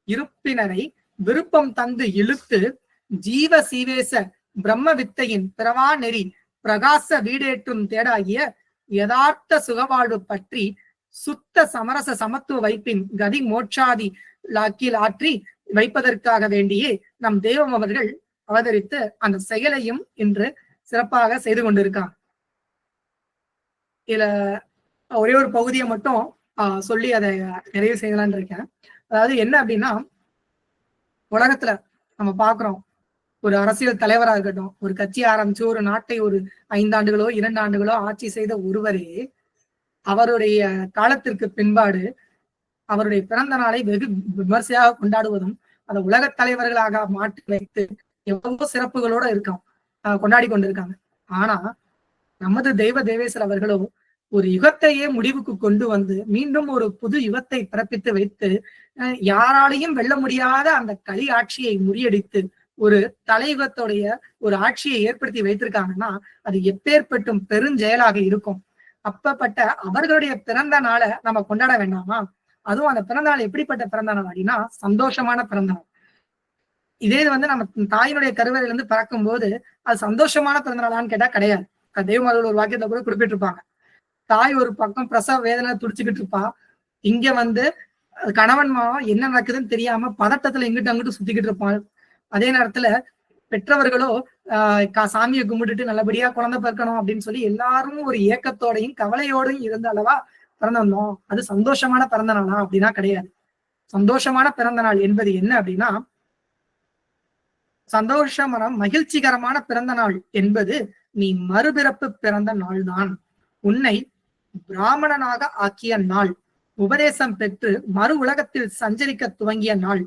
இருப்பினரை விருப்பம் தந்து இழுத்து ஜீவ சீவேச பிரம்ம வித்தையின் பிறவா நெறி பிரகாச வீடேற்றும் தேடாகிய யதார்த்த சுகவாழ்வு பற்றி சுத்த சமரச சமத்துவ வைப்பின் கதி மோட்சாதி லாக்கில் ஆற்றி வைப்பதற்காக வேண்டியே நம் தெய்வம் அவர்கள் அவதரித்து அந்த செயலையும் இன்று சிறப்பாக செய்து கொண்டிருக்காங்க. இதுல ஒரே ஒரு பகுதியை மட்டும் சொல்லி அதை நிறைவு செய்யலான்னு இருக்கேன். அதாவது என்ன அப்படின்னா உலகத்துல நம்ம பாக்குறோம் ஒரு அரசியல் தலைவராக இருக்கட்டும், ஒரு கட்சி ஆரம்பிச்சு ஒரு நாட்டை ஒரு 5 ஆண்டுகளோ 2 ஆண்டுகளோ ஆட்சி செய்த ஒருவரே அவருடைய காலத்திற்கு பின்பாடு அவருடைய பிறந்த நாளை வெகு விமர்சையாக கொண்டாடுவதும் அதை உலகத் தலைவர்களாக மாற்றி வைத்து எவ்வளவோ சிறப்புகளோட இருக்கான் கொண்டாடி கொண்டிருக்காங்க. ஆனா நமது தெய்வ தேவேசர் அவர்களோ ஒரு யுகத்தையே முடிவுக்கு கொண்டு வந்து மீண்டும் ஒரு புது யுகத்தை பிறப்பித்து வைத்து யாராலையும் வெல்ல முடியாத அந்த கலி ஆட்சியை முறியடித்து ஒரு தலையுகத்துடைய ஒரு ஆட்சியை ஏற்படுத்தி வைத்திருக்காங்கன்னா அது எப்பேற்பட்டும் பெருஞ்செயலாக இருக்கும். அப்பப்பட்ட அவர்களுடைய பிறந்த நாளை நம்ம கொண்டாட வேண்டாமா? அதுவும் அந்த பிறந்த நாள் எப்படிப்பட்ட பிறந்த நாள் அப்படின்னா சந்தோஷமான பிறந்த நாள். இதே வந்து நம்ம தாயினுடைய கருவறையில இருந்து பிறக்கும் போது அது சந்தோஷமான பிறந்த நாளான்னு கேட்டா கிடையாது. தெய்வம் ஒரு வாக்கியத்தை கூட குறிப்பிட்டிருப்பாங்க. தாய் ஒரு பக்கம் பிரசவ வேதனை துடிச்சுக்கிட்டு இருப்பா, இங்க வந்து கணவன் மாவன் என்ன நடக்குதுன்னு தெரியாம பதட்டத்துல இங்கிட்டு அங்கிட்டு சுத்திக்கிட்டு இருப்பான். அதே நேரத்துல பெற்றவர்களோ சாமியை கும்பிட்டுட்டு நல்லபடியா குழந்தை பிறக்கணும் அப்படின்னு சொல்லி எல்லாரும் ஒரு ஏக்கத்தோடையும் கவலையோடையும் இருந்த அளவா பிறந்தோம். அது சந்தோஷமான பிறந்த நாளா அப்படின்னா கிடையாது. சந்தோஷமான பிறந்த நாள் என்பது என்ன அப்படின்னா சந்தோஷமான மகிழ்ச்சிகரமான பிறந்த நாள் என்பது நீ மறுபிறப்பு பிறந்த நாள் தான். உன்னை பிராமணனாக ஆக்கிய நாள், உபதேசம் பெற்று மறு உலகத்தில் சஞ்சரிக்க துவங்கிய நாள்,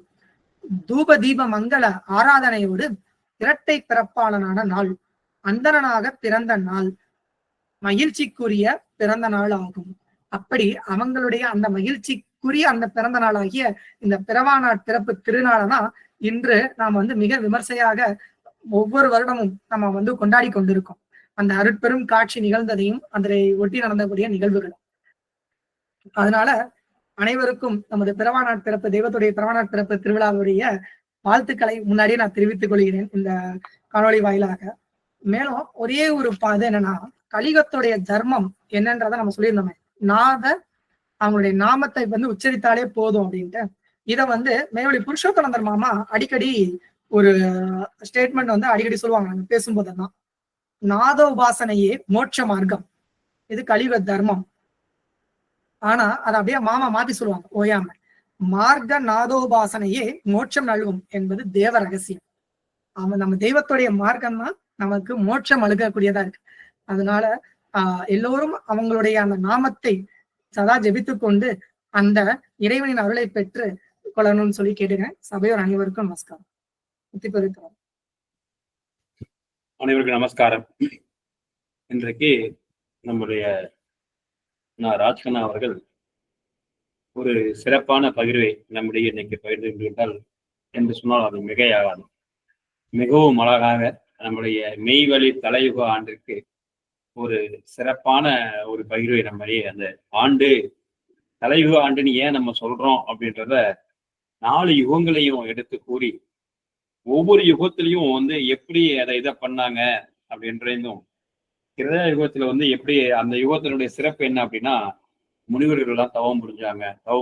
தூப தீப மங்கள ஆராதனையோடு இரட்டை பிறப்பாளனான நாள், அந்தணனாக பிறந்த நாள், மகிழ்ச்சிக்குரிய பிறந்த நாள் ஆகும். அப்படி அவங்களுடைய அந்த மகிழ்ச்சிக்குரிய அந்த பிறந்த நாளாகிய இந்த பிறவானாட் பிறப்பு திருநாளனா இன்று நாம் வந்து மிக விமர்சையாக ஒவ்வொரு வருடமும் நம்ம வந்து கொண்டாடி கொண்டிருக்கோம். அந்த அருட்பெரும் காட்சி நிகழ்ந்ததையும் அதை ஒட்டி நடந்தக்கூடிய நிகழ்வுகள். அதனால அனைவருக்கும் நமது பிறவானாட் பிறப்பு தெய்வத்துடைய பிறவானாட் பிறப்பு திருவிழாவுடைய வாழ்த்துக்களை முன்னாடியே நான் தெரிவித்துக் கொள்கிறேன் இந்த காணொளி வாயிலாக. மேலும் ஒரே ஒரு இது என்னன்னா கலிகத்துடைய தர்மம் என்னன்றதை நம்ம சொல்லியிருந்தோமே, அவங்களுடைய நாமத்தை வந்து உச்சரித்தாலே போதும் அப்படின்ட்டு. இத வந்து மேவழி புருஷோத்தனந்தர் மாமா அடிக்கடி ஒரு ஸ்டேட்மெண்ட் வந்து அடிக்கடி சொல்லுவாங்க பேசும்போதெல்லாம், நாத உபாசனையே மோட்ச மார்க்கம், இது கலியுக தர்மம். ஆனா அதை அப்படியே மாமா மாத்தி சொல்லுவாங்க ஓயாம, மார்க்க நாதோபாசனையே மோட்சம் நல்கும் என்பது தேவ ரகசியம். நம்ம தெய்வத்துடைய மார்க்கம் தான் நமக்கு மோட்சம் அழுகக்கூடியதா இருக்கு. அதனால எல்லோரும் அவங்களுடைய அந்த நாமத்தை சதா ஜெபித்து கொண்டு அந்த இறைவனின் அருளை பெற்று கொள்ளணும்னு சொல்லி கேட்டுக்கிறேன். சபையோர் அனைவருக்கும் நமஸ்காரம். அனைவருக்கும் நமஸ்காரம். இன்றைக்கு நம்முடைய ராஜ்கண்ணா அவர்கள் ஒரு சிறப்பான பகிர்வை நம்முடைய இன்னைக்கு பகிர்ந்து கொண்டால் என்று சொன்னால் அது மிகையாகாது. மிகவும் அழகாக நம்முடைய மெய்வழி தலையுக ஆண்டிற்கு ஒரு சிறப்பான ஒரு பகிர்வை நம்மளே அந்த ஆண்டு தலையுக ஆண்டுன்னு ஏன் நம்ம சொல்றோம் அப்படின்றத 4 யுகங்களையும் எடுத்து கூறி ஒவ்வொரு யுகத்திலையும் வந்து எப்படி அதை இதை பண்ணாங்க அப்படின்றதும், கிரத யுகத்துல வந்து எப்படி அந்த யுகத்தினுடைய சிறப்பு என்ன அப்படின்னா முனிவர்கள் எல்லாம் தவம்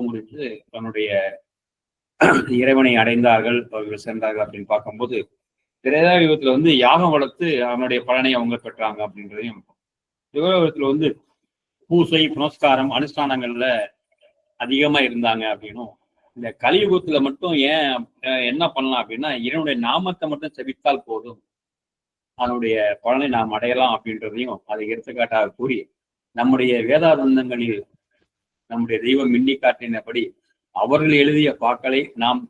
முடிஞ்சு தன்னுடைய இறைவனை அடைந்தார்கள், அவர்கள் சென்றார்கள் அப்படின்னு பார்க்கும்போது திரேதா யுகத்துல வந்து யாகம் வளர்த்து அவனுடைய பலனை அவங்க பெற்றாங்க அப்படின்றதையும், யுகத்துல வந்து பூசை புனஸ்காரம் அனுஷ்டானங்கள்ல அதிகமா இருந்தாங்க அப்படின்னும், இந்த கலியுகத்துல மட்டும் ஏன் என்ன பண்ணலாம் அப்படின்னா இறைவனுடைய நாமத்தை மட்டும் செபித்தால் போதும் அதனுடைய பலனை நாம் அடையலாம் அப்படின்றதையும் அதை எடுத்துக்காட்டாக கூறி நம்முடைய வேதாந்தங்களில் நம்முடைய தெய்வம் மின்னி காட்டினபடி அவர்கள் எழுதிய பாக்களை நாம்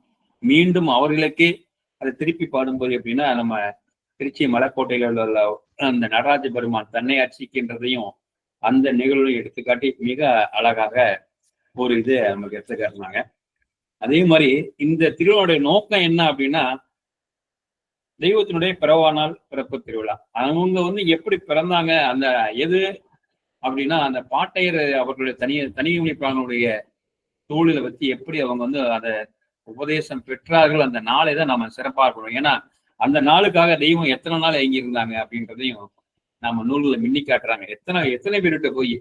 மீண்டும் அவர்களுக்கே அதை திருப்பி பாடும்போது எப்படின்னா நம்ம திருச்சி மலைக்கோட்டையில உள்ள அந்த நடராஜ பெருமான் தன்னை அர்ச்சிக்கின்றதையும் அந்த நிகழ்வை எடுத்துக்காட்டி மிக அழகாக ஒரு இது நமக்கு எடுத்துக்காட்டினாங்க. அதே மாதிரி இந்த திருவிழாவுடைய நோக்கம் என்ன அப்படின்னா தெய்வத்தினுடைய பிறவானால் பிறப்பு திருவிழா. அவங்க வந்து எப்படி பிறந்தாங்க அந்த எது அப்படின்னா அந்த பாட்டையர் அவர்களுடைய தனியமைப்பாளனுடைய தோளில வச்சு எப்படி அவங்க வந்து அதை உபதேசம் பெற்றார்கள் அந்த நாளை தான் நம்ம சிறப்பாக இருக்கணும். ஏன்னா அந்த நாளுக்காக தெய்வம் எத்தனை நாள் இயங்கி இருந்தாங்க அப்படின்றதையும் நம்ம நூல்களை மின்னி காட்டுறாங்க. எத்தனை பேர்கிட்ட போய்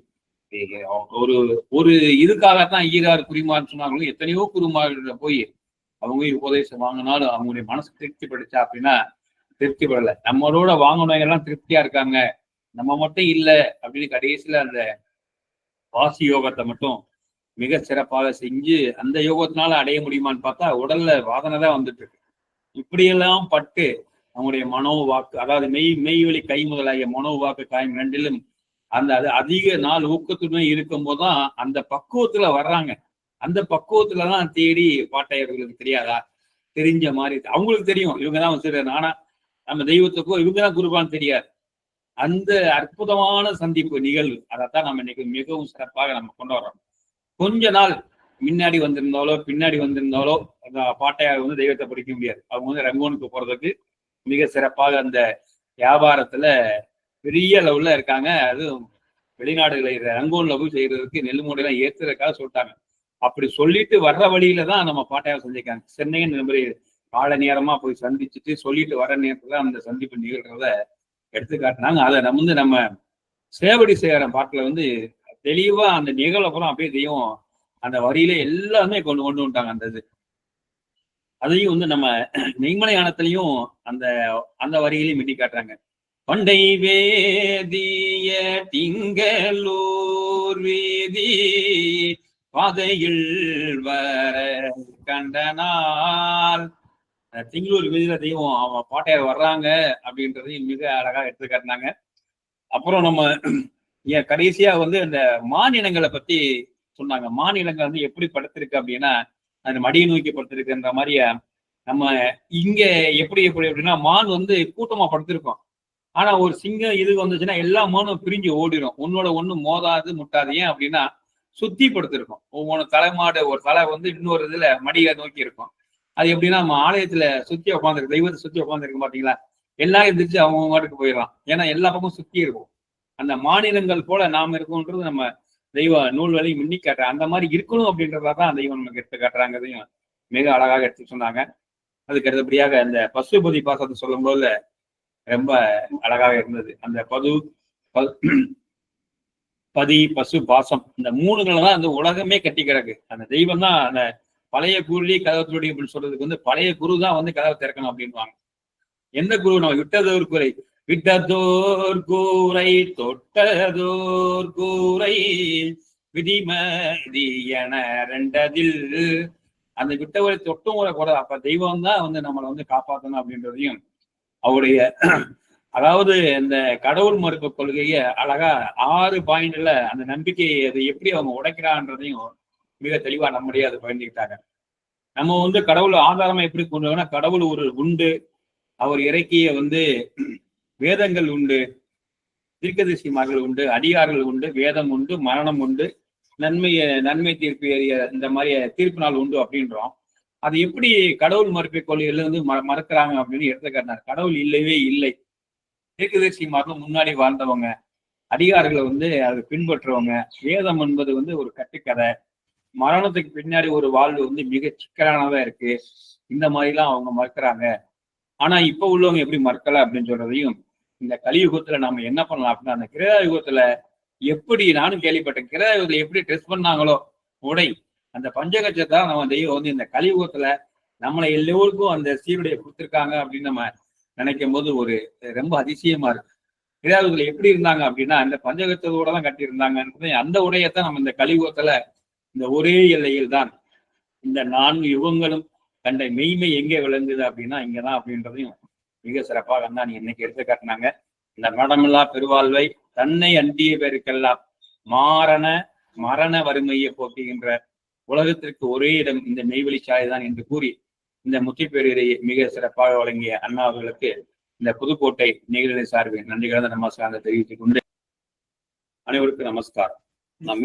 ஒரு ஒரு இதுக்காகத்தான் ஈராறு குருமான்னு சொன்னாங்களும் எத்தனையோ குருமார்கிட்ட போய் அவங்க உபதேசம் வாங்கினாலும் அவங்களுடைய மனசு திருப்தி படுச்சா அப்படின்னா திருப்தி படலை. நம்மளோட வாங்கினவங்க எல்லாம் திருப்தியா இருக்காங்க, நம்ம மட்டும் இல்லை அப்படின்னு கடைசியில அந்த வாசி யோகத்தை மட்டும் மிக சிறப்பாக செஞ்சு அந்த யோகத்தினால அடைய முடியுமான்னு பார்த்தா உடல்ல வாதனை தான் வந்துட்டு இருக்கு. இப்படியெல்லாம் பட்டு அவங்களுடைய மனோ வாக்கு, அதாவது மெய்வெளி கை முதலாகிய மனோ வாக்கு காயம் ரெண்டிலும் அந்த அது அதிக நாள் ஊக்கத்துடன் இருக்கும் போதுதான் அந்த பக்குவத்துல வர்றாங்க. அந்த பக்குவத்துலதான் தேடி பாட்டையர்களுக்கு தெரியாதா, தெரிஞ்ச மாதிரி அவங்களுக்கு தெரியும் இவங்கதான் வச்சிருக்காங்க. ஆனா நம்ம தெய்வத்துக்கோ இவங்கதான் குருபான்னு தெரியாது. அந்த அற்புதமான சந்திப்பு நிகழ்வு அதைத்தான் நம்ம இன்னைக்கு மிகவும் சிறப்பாக நம்ம கொண்டு வர்றோம். கொஞ்ச நாள் முன்னாடி வந்திருந்தாலோ பின்னாடி வந்திருந்தாலோ அந்த பாட்டையார் வந்து தெய்வத்தை படிக்க முடியாது. அவங்க வந்து ரங்கோனுக்கு போறதுக்கு மிக சிறப்பாக அந்த வியாபாரத்துல பெரிய லெவல்ல இருக்காங்க. அதுவும் வெளிநாடுகளை ரங்கோன்ல போய் செய்யறதுக்கு நெல் மூடையெல்லாம் ஏத்துறதுக்காக சொல்லிட்டாங்க. அப்படி சொல்லிட்டு வர்ற வழியில தான் நம்ம பாட்டையார் சந்திக்காங்க. சென்னையின் நம்பர் கால நேரமா போய் சந்திச்சுட்டு சொல்லிட்டு வர நேரத்துல அந்த சந்திப்பு நிகழ்கிறத எடுத்துக்காட்டினாங்க. அதை நம்ம சேவடி செய்யற பாட்டுல வந்து தெளிவா அந்த நிகழ்வுறம் அப்படியே தெய்வம் அந்த வரியில எல்லாமே கொண்டு வந்துட்டாங்க. அந்த இது அதையும் வந்து நம்ம நெய்மலை யானத்திலையும் அந்த அந்த வரியிலையும் மிட்டி காட்டுறாங்க. பண்டை வேதிய திங்களூர் வீதி பாதையில் வர கண்டனால் திங்களூர் வீதியில தெய்வம் அவன் பாட்டையார் வர்றாங்க அப்படின்றதையும் மிக அழகா எடுத்து காட்டினாங்க. அப்புறம் நம்ம கடைசியா வந்து அந்த மாநிலங்களை பத்தி சொன்னாங்க. மாநிலங்கள் வந்து எப்படி படுத்திருக்கு அப்படின்னா அந்த மடியை நோக்கி படுத்திருக்குன்ற மாதிரி நம்ம இங்க எப்படி அப்படின்னா மான் வந்து கூட்டமா படுத்திருக்கோம். ஆனா ஒரு சிங்கம் இது வந்துச்சுன்னா எல்லா மானும் பிரிஞ்சு ஓடிடும், ஒன்னோட ஒண்ணு மோதாது முட்டாது. ஏன் அப்படின்னா சுத்தி படுத்திருக்கோம். ஒவ்வொரு தலைமாடு ஒரு தலை வந்து இன்னொரு இதுல மடியை நோக்கி இருக்கும். அது எப்படின்னா நம்ம ஆலயத்துல சுத்தி உட்காந்துருக்கு, தெய்வத்தை சுத்தி உட்காந்துருக்கு பாத்தீங்களா, எல்லாரும் எந்திரிச்சு அவங்க மாட்டுக்கு போயிடலாம். ஏன்னா எல்லா பக்கமும் சுத்தி இருக்கும். அந்த மாநிலங்கள் போல நாம இருக்கோன்றது நம்ம தெய்வ நூல் வழி மின்னி காட்டுறேன். அந்த மாதிரி இருக்கணும் அப்படின்றதான் தெய்வம் நமக்கு எடுத்து காட்டுறாங்கிறதையும் மிக அழகாக எடுத்து சொன்னாங்க. அதுக்கு அடுத்தபடியாக அந்த பசுபதி பாசத்தை சொல்லும் போது ரொம்ப அழகாக இருந்தது. அந்த பதி பசு பாசம் இந்த மூணுகளை தான் அந்த உலகமே கட்டி கிடக்கு. அந்த தெய்வம் தான் அந்த பழைய குருலி கதவு துடி அப்படின்னு சொல்றதுக்கு வந்து பழைய குரு தான் வந்து கதவை திறக்கணும் அப்படின்வாங்க. எந்த குரு? நம்ம விட்டதோர் கூரை, விட்டதோர் கூரை தொட்டதோர் கூரை விதிமதி என ரெண்டதில் அந்த விட்டவரை தொட்டும் கூட அப்ப தெய்வம் தான் வந்து நம்மளை வந்து காப்பாற்றணும் அப்படின்றதையும் அவருடைய அதாவது இந்த கடவுள் மறுப்பு கொள்கைய அழகா 6 பாயிண்ட்ல அந்த நம்பிக்கையை அது எப்படி அவங்க உடைக்கிறான்றதையும் மிக தெளிவா நம்முடைய அதை பயந்துக்கிட்டாங்க. நம்ம வந்து கடவுள் ஆதாரமா எப்படி கொண்டு வரோம்னா கடவுள் ஒரு உண்டு, அவர் இறக்கிய வந்து வேதங்கள் உண்டு, தீர்க்கதரிசிமார்கள் உண்டு, அடியார்கள் உண்டு, வேதம் உண்டு, மரணம் உண்டு, நன்மை தீர்ப்பு ஏறிய இந்த மாதிரி தீர்ப்பு நாள் உண்டு அப்படின்றோம். அது எப்படி கடவுள் மறுப்பை கொள்கையில வந்து மறக்கிறாங்க அப்படின்னு எடுத்துக்காட்டினார். கடவுள் இல்லவே இல்லை. தீர்க்கதரிசிமார்கள் முன்னாடி வாழ்ந்தவங்க, அடியார்களை வந்து அது பின்பற்றுவங்க. வேதம் என்பது வந்து ஒரு கட்டுக்கதை, மரணத்துக்கு பின்னாடி ஒரு வாழ்வு வந்து மிக சிக்கலானதா இருக்கு. இந்த மாதிரிலாம் அவங்க மறுக்கிறாங்க. ஆனா இப்ப உள்ளவங்க எப்படி மறுக்கல அப்படின்னு சொல்றதையும் இந்த கலியுகத்துல நம்ம என்ன பண்ணலாம் அப்படின்னா அந்த கிரேதாயுகத்துல எப்படி, நானும் கேள்விப்பட்டேன், கிரேதாயுகத்துல எப்படி ட்ரெஸ் பண்ணாங்களோ உடை, அந்த பஞ்சகட்சத்தை நம்ம தெய்வம் வந்து இந்த கலியுகத்துல நம்மளை எல்லோருக்கும் அந்த சீருடைய கொடுத்துருக்காங்க அப்படின்னு நம்ம நினைக்கும் போது ஒரு ரொம்ப அதிசயமா இருக்கு. கிரேதாயுகத்துல எப்படி இருந்தாங்க அப்படின்னா அந்த பஞ்சகட்சத்தோட தான் கட்டி இருந்தாங்க. அந்த உடையத்தான் நம்ம இந்த கலியுகத்துல இந்த ஒரே எல்லையில் தான் இந்த 4 யுகங்களும் கண்ட மெய்மை எங்கே விளங்குது அப்படின்னா இங்கதான் அப்படின்றதையும் மிக சிறப்பாக தான் நீ இன்னைக்கு எடுத்து காட்டினாங்க. இந்த மடமில்லா பெருவாழ்வை தன்னை அண்டிய பேருக்கெல்லாம் மரண வறுமையை போக்குகின்ற உலகத்திற்கு ஒரே இடம் இந்த மெய்வெளி சாலைதான் என்று கூறி இந்த முத்திப்பேரரை மிக சிறப்பாக வழங்கிய அண்ணா அவர்களுக்கு இந்த புதுக்கோட்டை நிகழ்நிலை சார்பில் நன்றி கலந்த நமஸ்காரத்தை தெரிவித்துக் கொண்டு அனைவருக்கும் நமஸ்காரம். நாம்